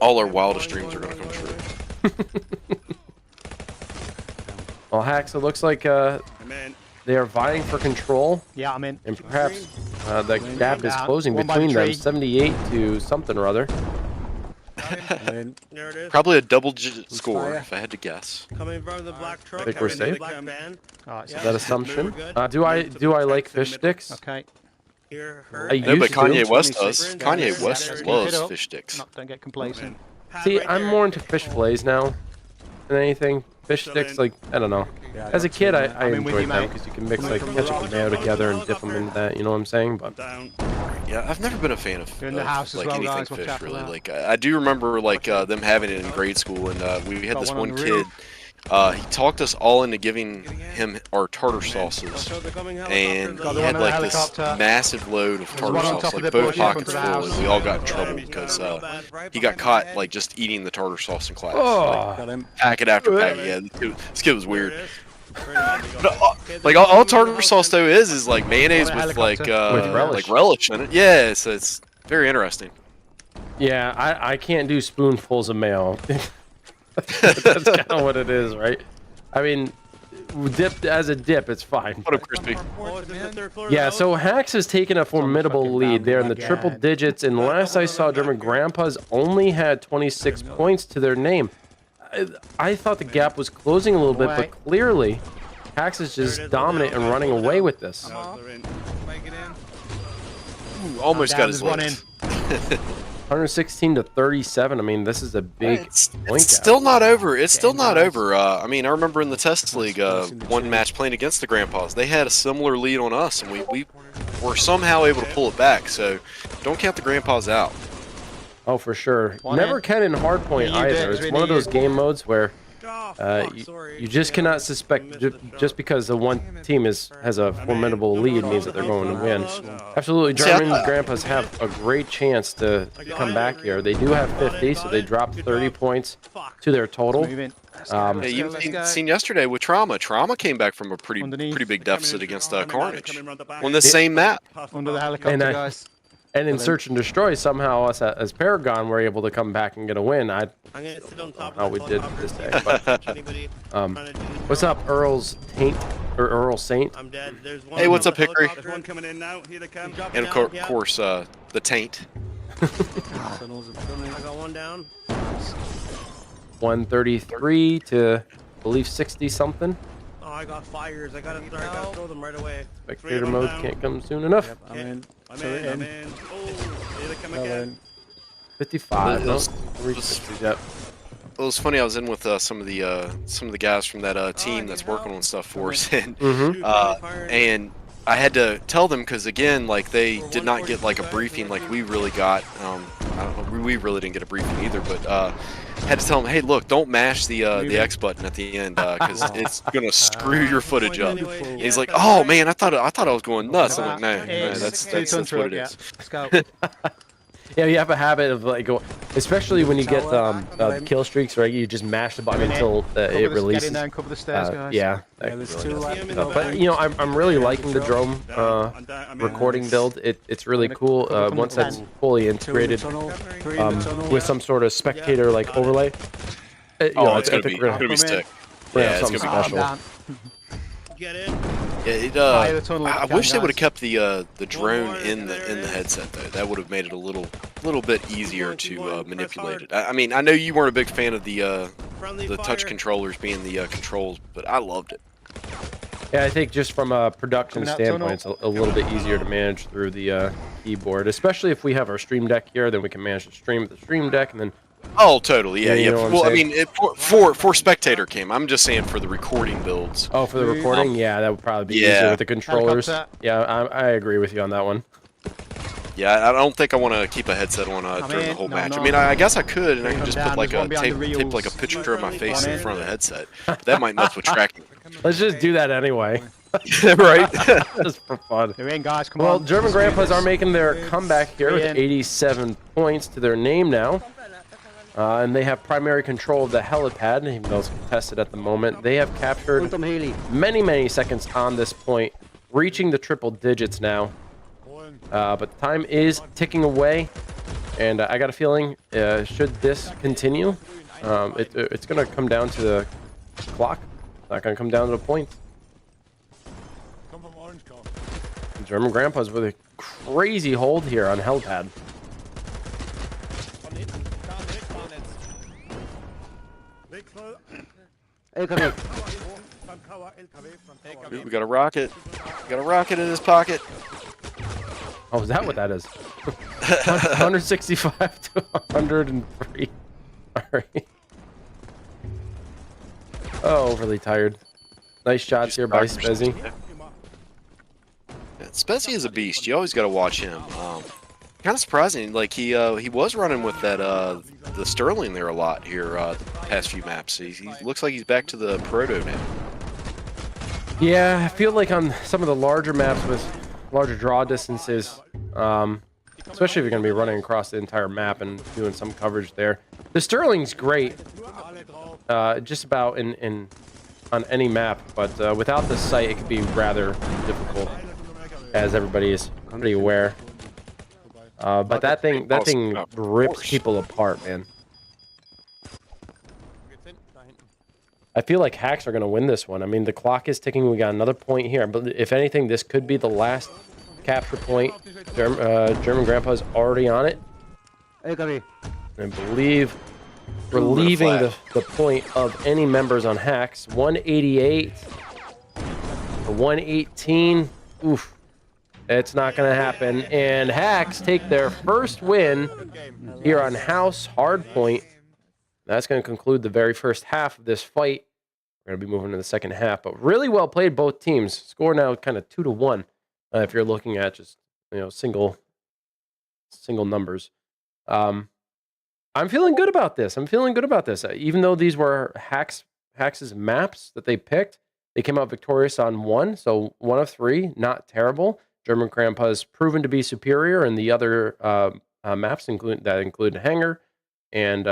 all our wildest dreams are gonna come true. Well, Haxx, it looks like they are vying for control, Yeah, I'm in. and perhaps the gap is Down. closing One by the between them, tree. 78 to something or other. There it is. Probably a double-digit score, fire. if I had to guess. Coming from the black truck. Think we're coming from the safe? black van. Alright, so Is that assumption? We're good. Do I like fish sticks? okay. Here, I hurt. No, but used to. Kanye West 26. does. Kanye West Let's loves keep it up. fish sticks. Don't get complacent. See, I'm more into fish fillets now than anything. Fish sticks, like, I don't know. As a kid, I I'm in with enjoyed you, them mate. because you can mix like ketchup and mayo together and dip them into that. You know what I'm saying? But Yeah, I've never been a fan of, You're in the house as like well, anything guys, watch fish out for really. that. Like I do remember like them having it in grade school, and we had Got this one on one the kid. roof. He talked us all into giving him our tartar sauces, So they're coming and Got he the had one on the like this helicopter. massive load of tartar one on sauce, top of like the both bush in front pockets of the full, house. and we all got in trouble because he got caught like just eating the tartar sauce in class. Like, oh, Got him. packet after packet. Yeah, this kid was weird. There it is. Like all tartar sauce though is like mayonnaise On a with like helicopter. With relish. like relish in it. Yeah, so it's very interesting. yeah, I can't do spoonfuls of mayo. That's kind of what it is, right? I mean, dipped as a dip, it's fine. What up, Crispy? Oh, is this the third floor Yeah, road? so Haxx has taken a formidable fucking lead. They're in the boundary triple again. digits, and last I saw, German Grandpas only had 26 points to their name. I thought the gap was closing a little bit, but clearly, Haxx is just dominant and running away with this. Make it in. Ooh, almost Down, got his there's one legs. 116 to 37. I mean, this is a big It's point gap. still not over. It's still not over. I mean, I remember in the test league, one match playing against the Grandpas, they had a similar lead on us, and we were somehow able to pull it back. So don't count the Grandpas out. Oh, for sure. One Never in. can in hardpoint Yeah, you either. did. It's one of those game modes where Oh, fuck, you, sorry. you just cannot suspect just because the one team has a formidable lead means that they're going to win. Absolutely, German Grandpas have a great chance to come back here. They do have 50, so they dropped 30 points to their total. Move in. Hey, you seen yesterday with Trauma. Trauma came back from a pretty big deficit against Carnage on the same map. Under the helicopter, guys. And in Search and Destroy, somehow us as Paragon were able to come back and get a win. I I'm gonna sit on top how of we the did helicopter this day, and but watch anybody um, trying to do this what's wrong. up, Earl's Taint or Earl Saint? I'm dead. There's one Hey, what's on up, the Hickory? helicopter. There's one coming in now. Here they come. Drop And it of down, yeah. course, the Taint. I got one down. 133 to, I believe, 60 something. Oh, I got fires. I gotta throw them right away. Spectator mode can't come soon enough. I'm in. I'm in. Oh, here they come again. 55. No, Those- reached 60 yet. Well, it was funny. I was in with some of the guys from that team that's working on stuff for us, and Mm-hmm. and I had to tell them because again, like they did not get like a briefing like we really got. I don't know, we really didn't get a briefing either, but had to tell them, hey, look, don't mash the X button at the end because it's gonna screw your footage up. And he's like, oh man, I thought I was going nuts. I'm like, no, that's what it is. Let's go. Yeah, you have a habit of like, especially when you get kill streaks, right? You just mash the button until it releases. Get in there and cover the stairs, guys. Yeah, that there's really two does left. good stuff. But you know, I'm really liking the drone recording build. It's really cool once that's fully integrated with some sort of spectator like overlay. You know, Oh, it's gonna be sick. Yeah, it's something gonna be special. Get in. Yeah, Fire the tunnel I if you wish can, they would have guys. kept the drone in the headset though. That would have made it a little bit easier to manipulate it. I mean, I know you weren't a big fan of the touch controllers being the controls, but I loved it. Yeah, I think just from a production Coming out standpoint, it's a little bit easier to manage through the keyboard, especially if we have our Stream Deck here. Then we can manage the stream with the Stream Deck, and then Oh, totally. Yeah, You yeah. know what I'm Well, I saying? mean, for spectator cam, I'm just saying for the recording builds. oh, for the recording, yeah, that would probably be Yeah. easier with the controllers. Helicopter. Yeah, I agree with you on that one. Yeah, I don't think I want to keep a headset on during the in. whole No, match. no. I mean, I guess I could, and I Bring could just them put down. like There's a one behind the tape like a reels. picture of my face Come in in. front of the headset. But that might mess with tracking. Let's just do that anyway, Right? just for fun. You're in, guys. Come Well, on. German Let's do Grandpas this. are making their comeback here with in. 87 points to their name now. And they have primary control of the helipad, even though it's contested at the moment. They have captured many seconds on this point, reaching the triple digits now. But time is ticking away, and I got a feeling should this continue, it's going to come down to the clock. It's not going to come down to the points. Come from Orange Car. German Grandpas with a crazy hold here on helipad. LKW. Ooh, we got a rocket. We got a rocket in his pocket. Oh, is that what that is? 165 to 103. All right. Oh, overly tired. Nice shots here by Spezzy. Yeah, Spezzy is a beast. You always got to watch him. Kind of surprising. Like he was running with that the Sterling there a lot here the past few maps. He looks like he's back to the proto now. Yeah, I feel like on some of the larger maps with larger draw distances, especially if you're going to be running across the entire map and doing some coverage there, the Sterling's great, just about on any map, but without the sight, it could be rather difficult, as everybody is pretty aware. But that thing rips people apart, man. I feel like Haxx are going to win this one. I mean, the clock is ticking. We got another point here. But if anything, this could be the last capture point. German Grandpa's already on it. LKW. I believe we're leaving the point of any members on Haxx. 188 to 118. Oof. It's not going to happen. And Haxx take their first win here on House Hardpoint. That's going to conclude the very first half of this fight. We're going to be moving to the second half, but really well played, both teams. Score now kind of 2-1 if you're looking at just single numbers. I'm feeling good about this. Even though these were Haxx's maps that they picked, they came out victorious on one, so 1 of 3, not terrible. German Grandpa's proven to be superior, and the other maps include Hangar and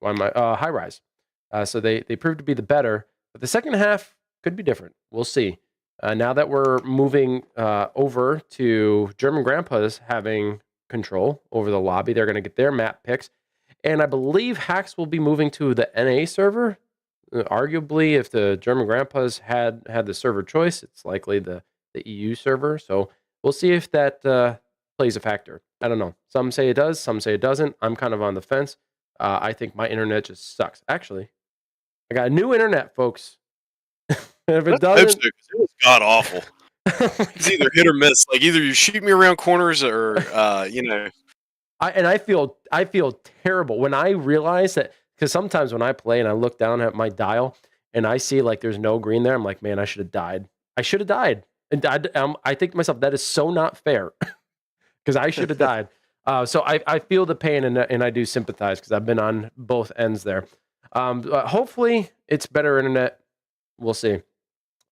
High Rise. So they proved to be the better, but the second half could be different. We'll see. Now that we're moving over to German Grandpa's having control over the lobby, they're going to get their map picks. And I believe Haxx will be moving to the NA server. Arguably, if the German Grandpas had the server choice, it's likely the EU server. So we'll see if that plays a factor. I don't know. Some say it does, some say it doesn't. I'm kind of on the fence. I think my internet just sucks. Actually, I got a new internet, folks. If it doesn't, it was god awful. It's either hit or miss. Like either you shoot me around corners or I feel terrible when I realize that, because sometimes when I play and I look down at my dial and I see like there's no green there, I'm like, man, I should have died. And I think to myself, that is so not fair, because I should have died. So I feel the pain, and I do sympathize, because I've been on both ends there. Hopefully it's better internet. We'll see.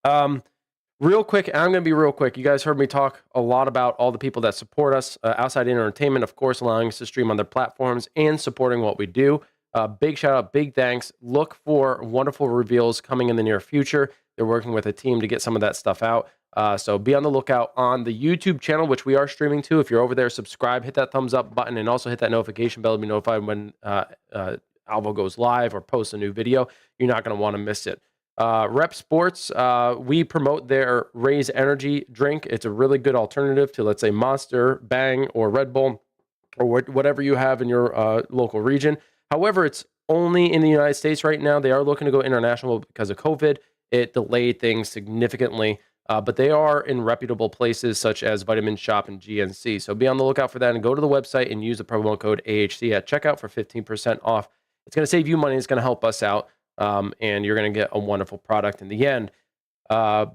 Real quick, and I'm going to be real quick. You guys heard me talk a lot about all the people that support us. OutsideIn Entertainment, of course, allowing us to stream on their platforms and supporting what we do. Big shout out, big thanks. Look for wonderful reveals coming in the near future. They're working with a team to get some of that stuff out. So be on the lookout on the YouTube channel, which we are streaming to. If you're over there, subscribe, hit that thumbs up button, and also hit that notification bell to be notified when Alvo goes live or posts a new video. You're not going to want to miss it. Rep Sports, we promote their Raise Energy drink. It's a really good alternative to, let's say, Monster, Bang, or Red Bull, or whatever you have in your local region. However, it's only in the United States right now. They are looking to go international because of COVID. It delayed things significantly, but they are in reputable places such as Vitamin Shop and GNC. So be on the lookout for that, and go to the website and use the promo code AHC at checkout for 15% off. It's going to save you money. It's going to help us out. And you're going to get a wonderful product in the end.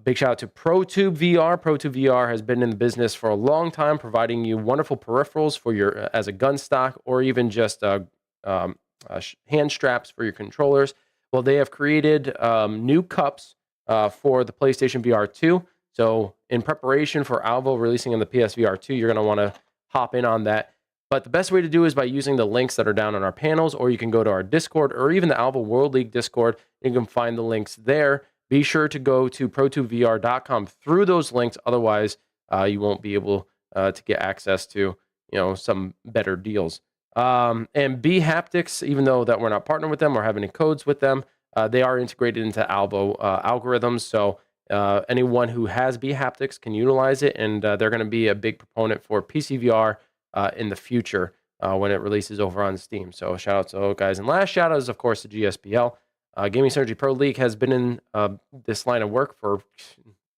Big shout out to ProTube VR. ProTube VR has been in the business for a long time, providing you wonderful peripherals for your as a gun stock, or even just hand straps for your controllers. Well, they have created new cups for the PlayStation VR 2. So in preparation for Alvo releasing on the PSVR 2, you're going to want to hop in on that. But the best way to do is by using the links that are down on our panels, or you can go to our Discord, or even the Alvo World League Discord. You can find the links there. Be sure to go to protubevr.com through those links. Otherwise, you won't be able to get access to some better deals. And B Haptics, even though that we're not partnering with them or have any codes with them, they are integrated into Alvo algorithms. So anyone who has B Haptics can utilize it, and they're going to be a big proponent for PCVR in the future when it releases over on Steam. So shout out to those guys. And last shout out is, of course, to GSPL. Gaming Synergy Pro League has been in this line of work for,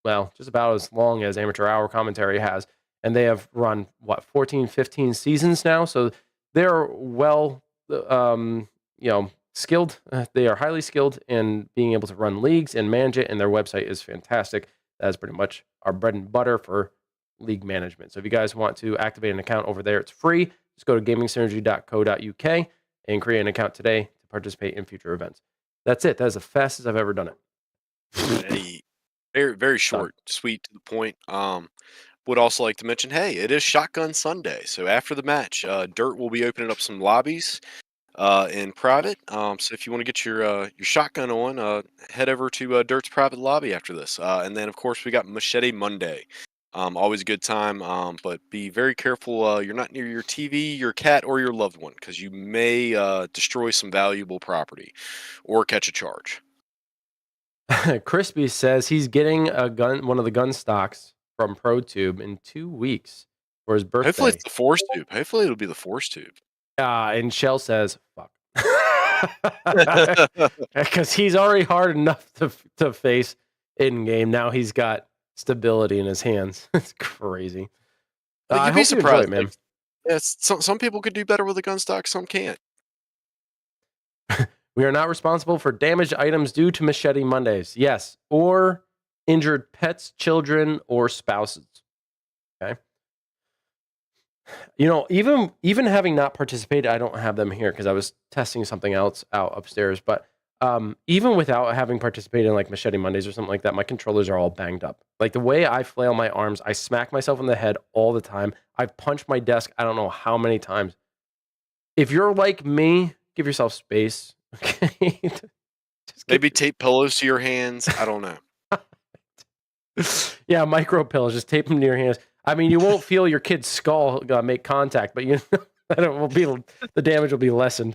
well, just about as long as Amateur Hour Commentary has. And they have run, 14, 15 seasons now. So they're well, skilled. They are highly skilled in being able to run leagues and manage it. And their website is fantastic. That's pretty much our bread and butter for league management. So if you guys want to activate an account over there, it's free. Just go to gamingsynergy.co.uk and create an account today to participate in future events. That's it. That is the fastest I've ever done it. Hey, very, very short, sweet, to the point. Would also like to mention, hey, it is Shotgun Sunday. So after the match, Dirt will be opening up some lobbies in private. So if you want to get your shotgun on, head over to Dirt's private lobby after this. And then, of course, we got Machete Monday. Always a good time, but be very careful. You're not near your TV, your cat, or your loved one, because you may destroy some valuable property or catch a charge. Crispy says he's getting a gun, one of the gun stocks from ProTube in 2 weeks for his birthday. Hopefully it's the Force Tube. Hopefully it'll be the Force Tube. And Shell says, fuck. Because he's already hard enough to face in-game. Now he's got stability in his hands. It's crazy. You'd be surprised, man. Yes, some people could do better with a gun stock, some can't. We are not responsible for damaged items due to Machete Mondays. Yes, or injured pets, children, or spouses. Okay. Even having not participated, I don't have them here because I was testing something else out upstairs. But even without having participated in like Machete Mondays or something like that, my controllers are all banged up. Like the way I flail my arms, I smack myself in the head all the time. I've punched my desk I don't know how many times. If you're like me, give yourself space. Okay. Maybe tape pillows to your hands. I don't know. Yeah, micro pillows. Just tape them to your hands. I mean, you won't feel your kid's skull make contact, but the damage will be lessened.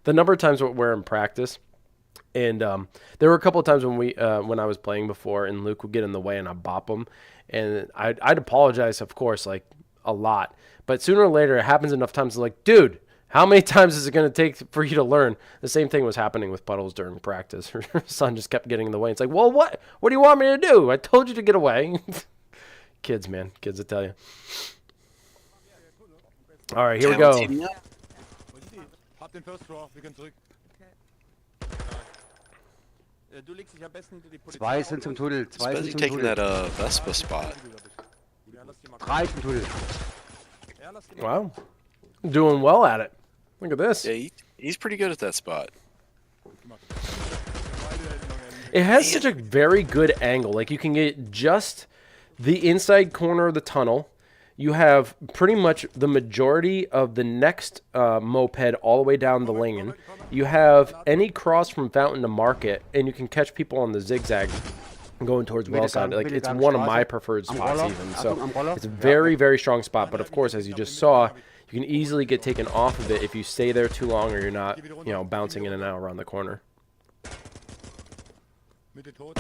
The number of times we're in practice, and there were a couple of times when I was playing before, and Luke would get in the way, and I'd bop him, and I'd apologize, of course, like a lot. But sooner or later, it happens enough times. It's like, dude, how many times is it going to take for you to learn? The same thing was happening with Puddles during practice. Her son just kept getting in the way. It's like, well, what do you want me to do? I told you to get away. Kids, man. Kids, I tell you. All right, here we go. Hab den First Floor, wir können zurück. Du legst dich am besten hinter die Polizei. Zwei sind zum Tunnel. Zwei Busy sind zum taking Tunnel. that Vespa spot. Drei zum Tunnel. Wow. Doing well at it. Look at this. Yeah, he's pretty good at that spot. It has such a very good angle. Like you can get just the inside corner of the tunnel. You have pretty much the majority of the next moped all the way down the lane. You have any cross from Fountain to Market, and you can catch people on the zigzag going towards Wellside. Like it's one of my preferred spots even. So it's a very, very strong spot. But of course, as you just saw, you can easily get taken off of it if you stay there too long or you're not, bouncing in and out around the corner. Well,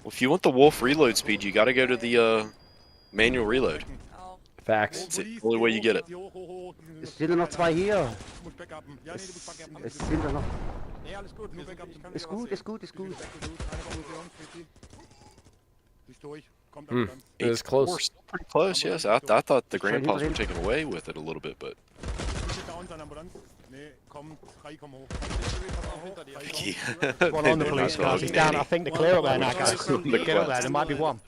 if you want the Wolf reload speed, you got to go to the manual reload. Facts. It's the only way you get it. Es sind noch zwei hier. Es sind noch. Ist gut, ist gut, ist gut. It was close. We're still pretty close, yes. I thought the grandpas were taken away with it a little bit, but... One on the police cars. He's down. I think they're clear up there now, guys. Get up there. There might be one.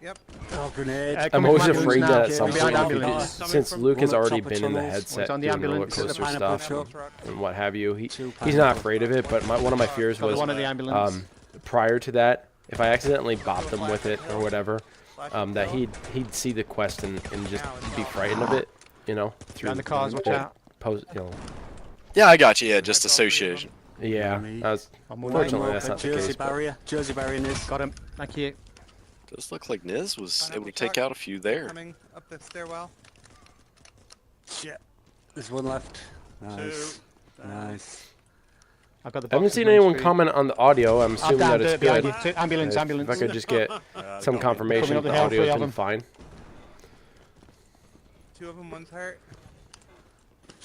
Yep. Oh, grenade. I'm always afraid that at some point, since Luke has already been in the headset doing a little bit closer stuff and what have you, he's not afraid of it, but one of my fears was prior to that, if I accidentally bopped him with it or whatever, that he'd see the quest and just be frightened of it, through the cars, watch out. Yeah, I got you. Yeah, just association. Yeah, unfortunately that's not the case. Jersey barrier, Niz. Got him. Thank you. Does look like Niz was able to take out a few there. Coming up the stairwell. Yeah. There's one left. Nice. Nice. I've got the I haven't seen anyone comment on the audio. I'm assuming that it's good. Ambulance. If I could just get some confirmation that the audio has been fine. Two of them, one's hurt.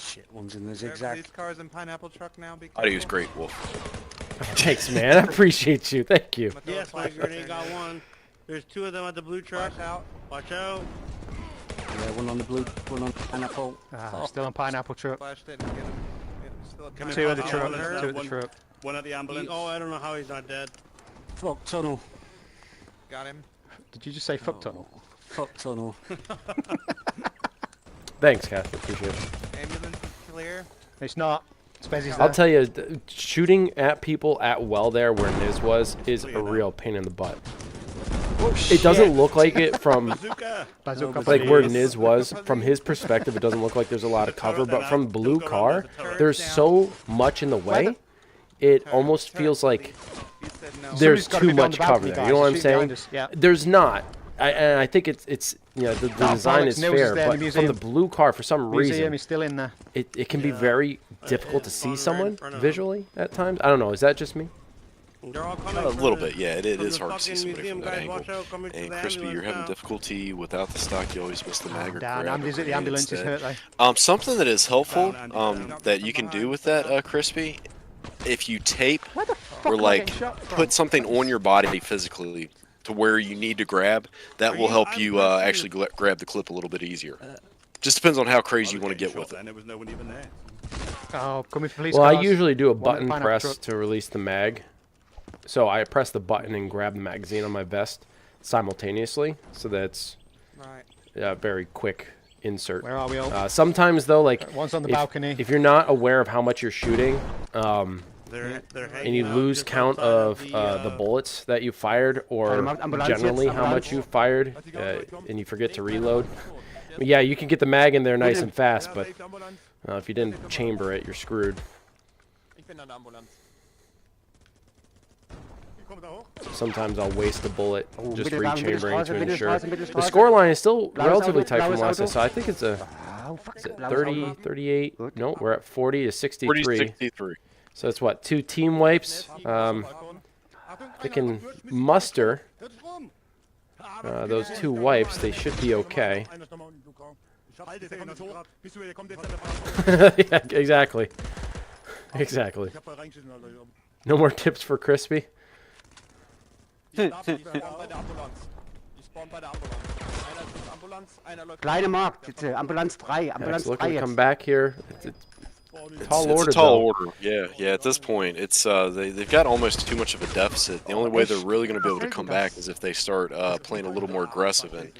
Shit, one's in the Wherever zigzag. These cars in pineapple truck now. Be I do was careful. great, Wolf. Thanks, man. I appreciate you. Thank you. I'm gonna throw a Yes, my flashlight grenade there, got guys. one. There's 2 of them at the blue truck. Watch out. Watch out. Yeah, one on the blue, one on pineapple. Still on pineapple truck. Flashed it and get him. Still at Coming 2 at the out, truck. one at 2 at the truck. One at the ambulance. Oh, I don't know how he's not dead. Fuck tunnel. Got him. Did you just say fuck tunnel? Fuck tunnel. Thanks, Catholic. Appreciate it. Ambulance is clear. It's not. Spezzy's I'll there. tell you, shooting at people at well there where Niz was is a real pain in the butt. It doesn't look like it from Bazooka. Bazooka like where please. Niz was. From his perspective, it doesn't look like there's a lot of cover. But from the blue car, there's so much in the way. It almost feels like He said no. there's Somebody's gotta too be behind much the cover balcony, there. guys. You know what I'm Shoot behind saying? us, yeah. There's not. And I think it's you know the design bollocks, is Nils is fair, there in but the from the museum. blue car, for some Museum reason, is still in there. it can be very difficult to see right in someone front of 'em. visually at times. I don't know. Is that just me? They're all coming A from little the- bit, yeah. It from is the hard to see fucking somebody museum, from that guys. angle. Watch out, coming to And the Crispy, you're ambulance having now. difficulty without the stock. You always miss the mag or Down, grab or the grenade ambulance is instead. hurt though. Something that is helpful Down, Andy, that you can do with that, Crispy, if you tape Where the fuck or am I like getting shot from? put something on your body physically to where you need to grab, that will help you actually grab the clip a little bit easier. Just depends on how crazy you want to get with it. And there was no one even there. Oh, coming for police Well, I cars. usually do a One at button pineapple press truck. to release the mag. So I press the button and grab the magazine on my vest simultaneously. So that's Right. a very quick insert. Where are we all? Sometimes though, like One's on the if, balcony. if you're not aware of how much you're shooting, They're and you hanging out lose just count outside of the bullets that you fired, or Ambulance, generally how much you fired, and you forget to reload. But yeah, you can get the mag in there nice and fast, but if you didn't chamber it, you're screwed. Ich bin an der Ambulanz. Sometimes I'll waste a bullet just bitte da, re-chambering to bitte ensure. Straße, bitte The Straße. score line is still Blaues relatively Auto, tight from blaues last I Auto. saw. I think it's a Oh, fuck. is it Blaues 30, Auto. 38. Good. No, we're at 40 to 63. 40-63. So it's what, 2 team wipes? They can muster those 2 wipes. They should be okay. Yeah, exactly. Exactly. No more tips for Crispy. Ich spawn bei der Ambulanz. Ich spawn bei der Ambulanz. Einer ist in der Ambulanz, einer läuft... Kleine Markt, bitte. Ambulanz 3. It's Ambulanz 3 looking to jetzt. come back here. It's tall It's order, a tall though. order. Yeah. At this point, it's they've got almost too much of a deficit. The only way they're really going to be able to come back is if they start playing a little more aggressive. And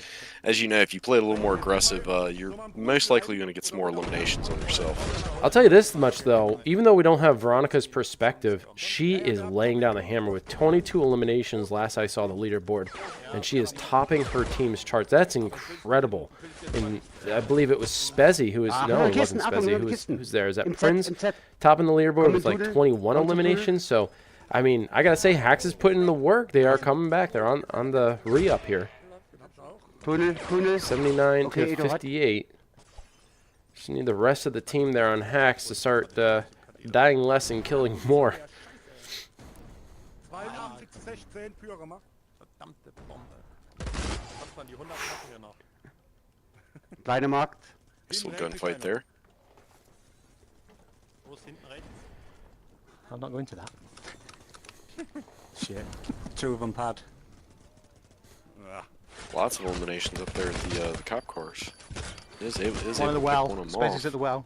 as you know, if you play a little more aggressive, you're most likely going to get some more eliminations on yourself. I'll tell you this much, though. Even though we don't have Veronica's perspective, she is laying down the hammer with 22 eliminations last I saw the leaderboard. And she is topping her team's charts. That's incredible. And I believe it was Spezzy who is... No, it wasn't Spezzy. Who's there? Is that Prince? Topping the leaderboard with like 21 eliminations. So, I mean, I got to say, Haxx is putting in the work. They are coming back. They're on the re-up here. Tunnel, Tunnel. 79 Okay, to Edo, what? 58. Just need the rest of the team there on Haxx to start dying less and killing more. 82-16 Führer macht. Verdammte Bombe. Was man, die 100 schaffen wir noch. Kleine Markt. Nice little gunfight there. Wo ist hinten rechts? I'm not going to that. Shit. 2 of them pad. Lots of eliminations up there at the cop cars. Is able One to at the pick well. one of them Spezzy's off. at the well.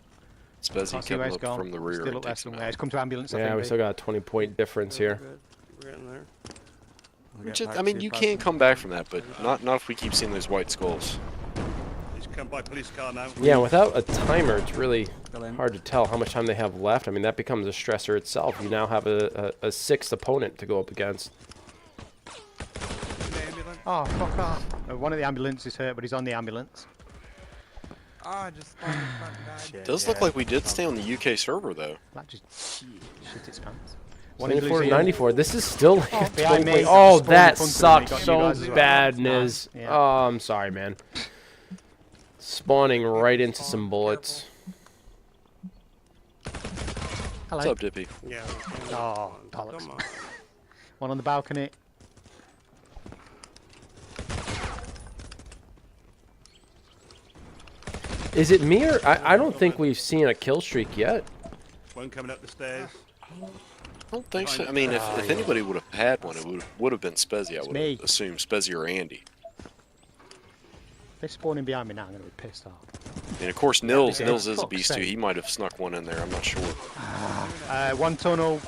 Spezzy Can't see where coming he's up gone. from the rear. Still and up there takes him somewhere. out. He's come to ambulance. I Yeah, think, we Dave. still got a 20-point difference here. We're getting there. I mean, you can come back from that, but not if we keep seeing those white skulls. He's come by police car now. Yeah, without a timer, it's really hard to tell how much time they have left. I mean, that becomes a stressor itself. You now have a 6th opponent to go up against. The ambulance. Oh, fuck off. One of the ambulance is hurt, but he's on the ambulance. Ah, I just spawned in front and died. Does look like we did stay on the UK server though. That just shit its pants. One in 24 to Louisiana. 94. This is still like a behind 20 me. point. Oh, Spawned that in front of me, sucks got you so guys as well. bad, Nice. Niz. Yeah. Oh, I'm sorry, man. Spawning right into some bullets. Hello. What's up, Dippy? Yeah. Oh, bollocks. Come on. One on the balcony. Is it me or I don't think we've seen a kill streak yet. One coming up the stairs. I don't think so. I mean, if anybody would have had one, it would have been Spezzy. I would have assumed Spezzy or Andy. They're spawning behind me now. I'm gonna be pissed off. And of course, Nils is a beast too. He might have snuck one in there. I'm not sure. One tunnel.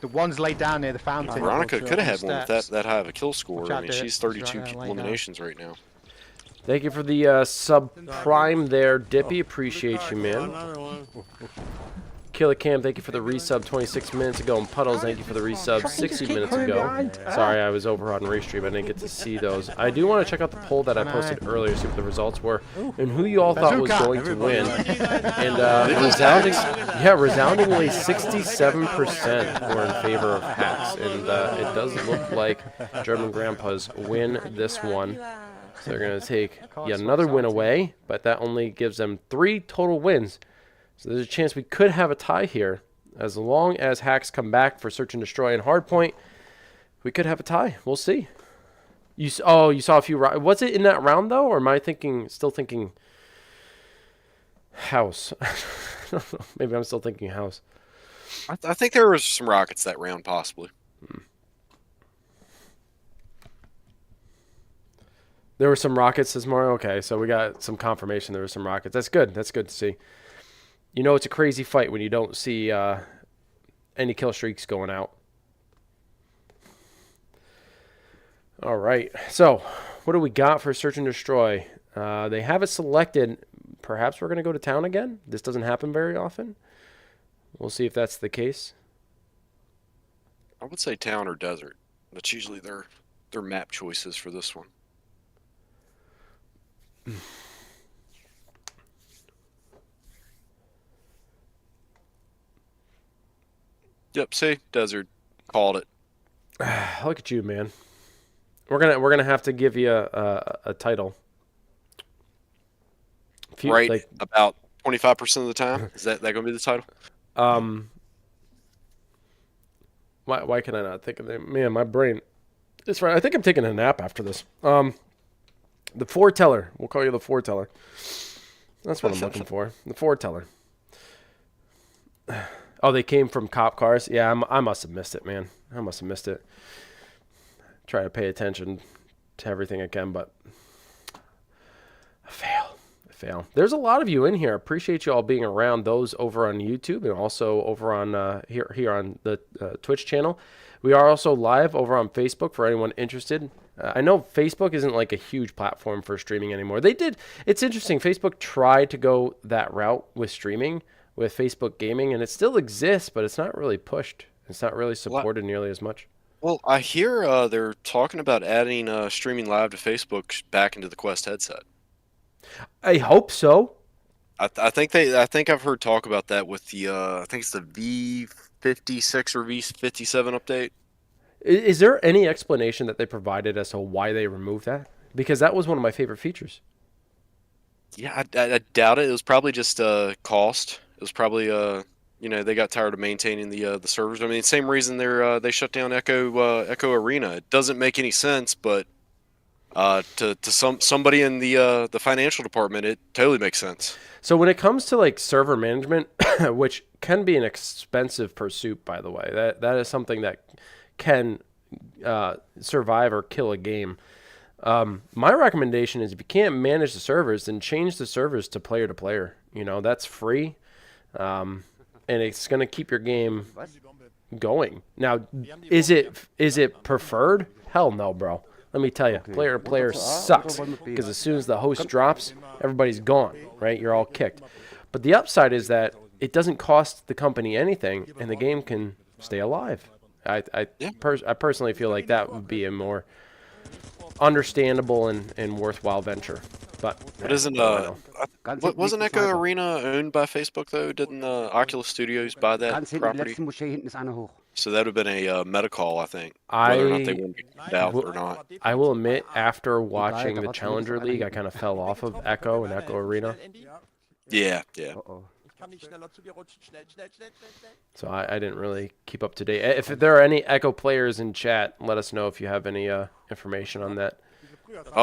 The one's laid down near the fountain. Veronica could have had one with that high of a kill score. I mean, Watch out, she's 32 eliminations right now. Thank you for the sub prime there, Dippy. Appreciate you, man. Another one. Killer Cam, thank you for the resub 26 minutes ago. And Puddles, thank you for the resub 60 minutes ago. Sorry, I was over on Restream. I didn't get to see those. I do want to check out the poll that I posted earlier, see what the results were, and who you all thought was going to win. And resoundingly 67% were in favor of Haxx. And it does look like German Grandpas win this one. So they're going to take yet another win away, but that only gives them 3 total wins. So there's a chance we could have a tie here. As long as Haxx come back for Search and Destroy and Hardpoint, we could have a tie. We'll see. You saw a few. Was it in that round, though? Or am I still thinking house? I don't know. Maybe I'm still thinking house. I think there was some rockets that round, possibly. There were some rockets this morning? Okay, so we got some confirmation there were some rockets. That's good. That's good to see. You know it's a crazy fight when you don't see any kill streaks going out. All right. So, what do we got for Search and Destroy? They have it selected. Perhaps we're going to go to town again. This doesn't happen very often. We'll see if that's the case. I would say town or desert. That's usually their map choices for this one. Yep, see, desert. Called it. Look at you, man. We're gonna have to give you a title. Right, like, about 25% of the time. Is that gonna be the title? Why can I not think of it? Man, my brain. It's right. I think I'm taking a nap after this. The foreteller. We'll call you the foreteller. That's what I'm looking for. The foreteller. Oh, they came from cop cars? Yeah, I must have missed it, man. I must have missed it. Try to pay attention to everything I can, but I fail. There's a lot of you in here. Appreciate you all being around. Those over on YouTube and also over on here on the Twitch channel. We are also live over on Facebook for anyone interested. I know Facebook isn't like a huge platform for streaming anymore. It's interesting. Facebook tried to go that route with streaming, with Facebook Gaming, and it still exists, but it's not really pushed. It's not really supported nearly as much. Well, I hear they're talking about adding streaming live to Facebook back into the Quest headset. I hope so. I think I've heard talk about that with the I think it's the V56 or V57 update. Is there any explanation that they provided as to why they removed that? Because that was one of my favorite features. Yeah, I doubt it. It was probably just cost. It was probably they got tired of maintaining the servers. I mean, same reason they shut down Echo Arena. It doesn't make any sense, but to somebody in the financial department, it totally makes sense. So when it comes to like server management, which can be an expensive pursuit, by the way, that is something that can survive or kill a game. My recommendation is if you can't manage the servers, then change the servers to player to player. That's free. And it's going to keep your game going. Now, is it preferred? Hell no, bro. Let me tell you, player to player sucks because as soon as the host drops, everybody's gone, right? You're all kicked. But the upside is that it doesn't cost the company anything, and the game can stay alive. I personally feel like that would be a more understandable and worthwhile venture. But wasn't Echo Arena owned by Facebook though? Didn't Oculus Studios buy that property? So that would have been a meta call, I think. Whether or not they wanted to get out or not. I will admit, after watching the Challenger League, I kind of fell off of Echo and Echo Arena. Yeah. So I didn't really keep up to date. If there are any Echo players in chat, let us know if you have any information on that.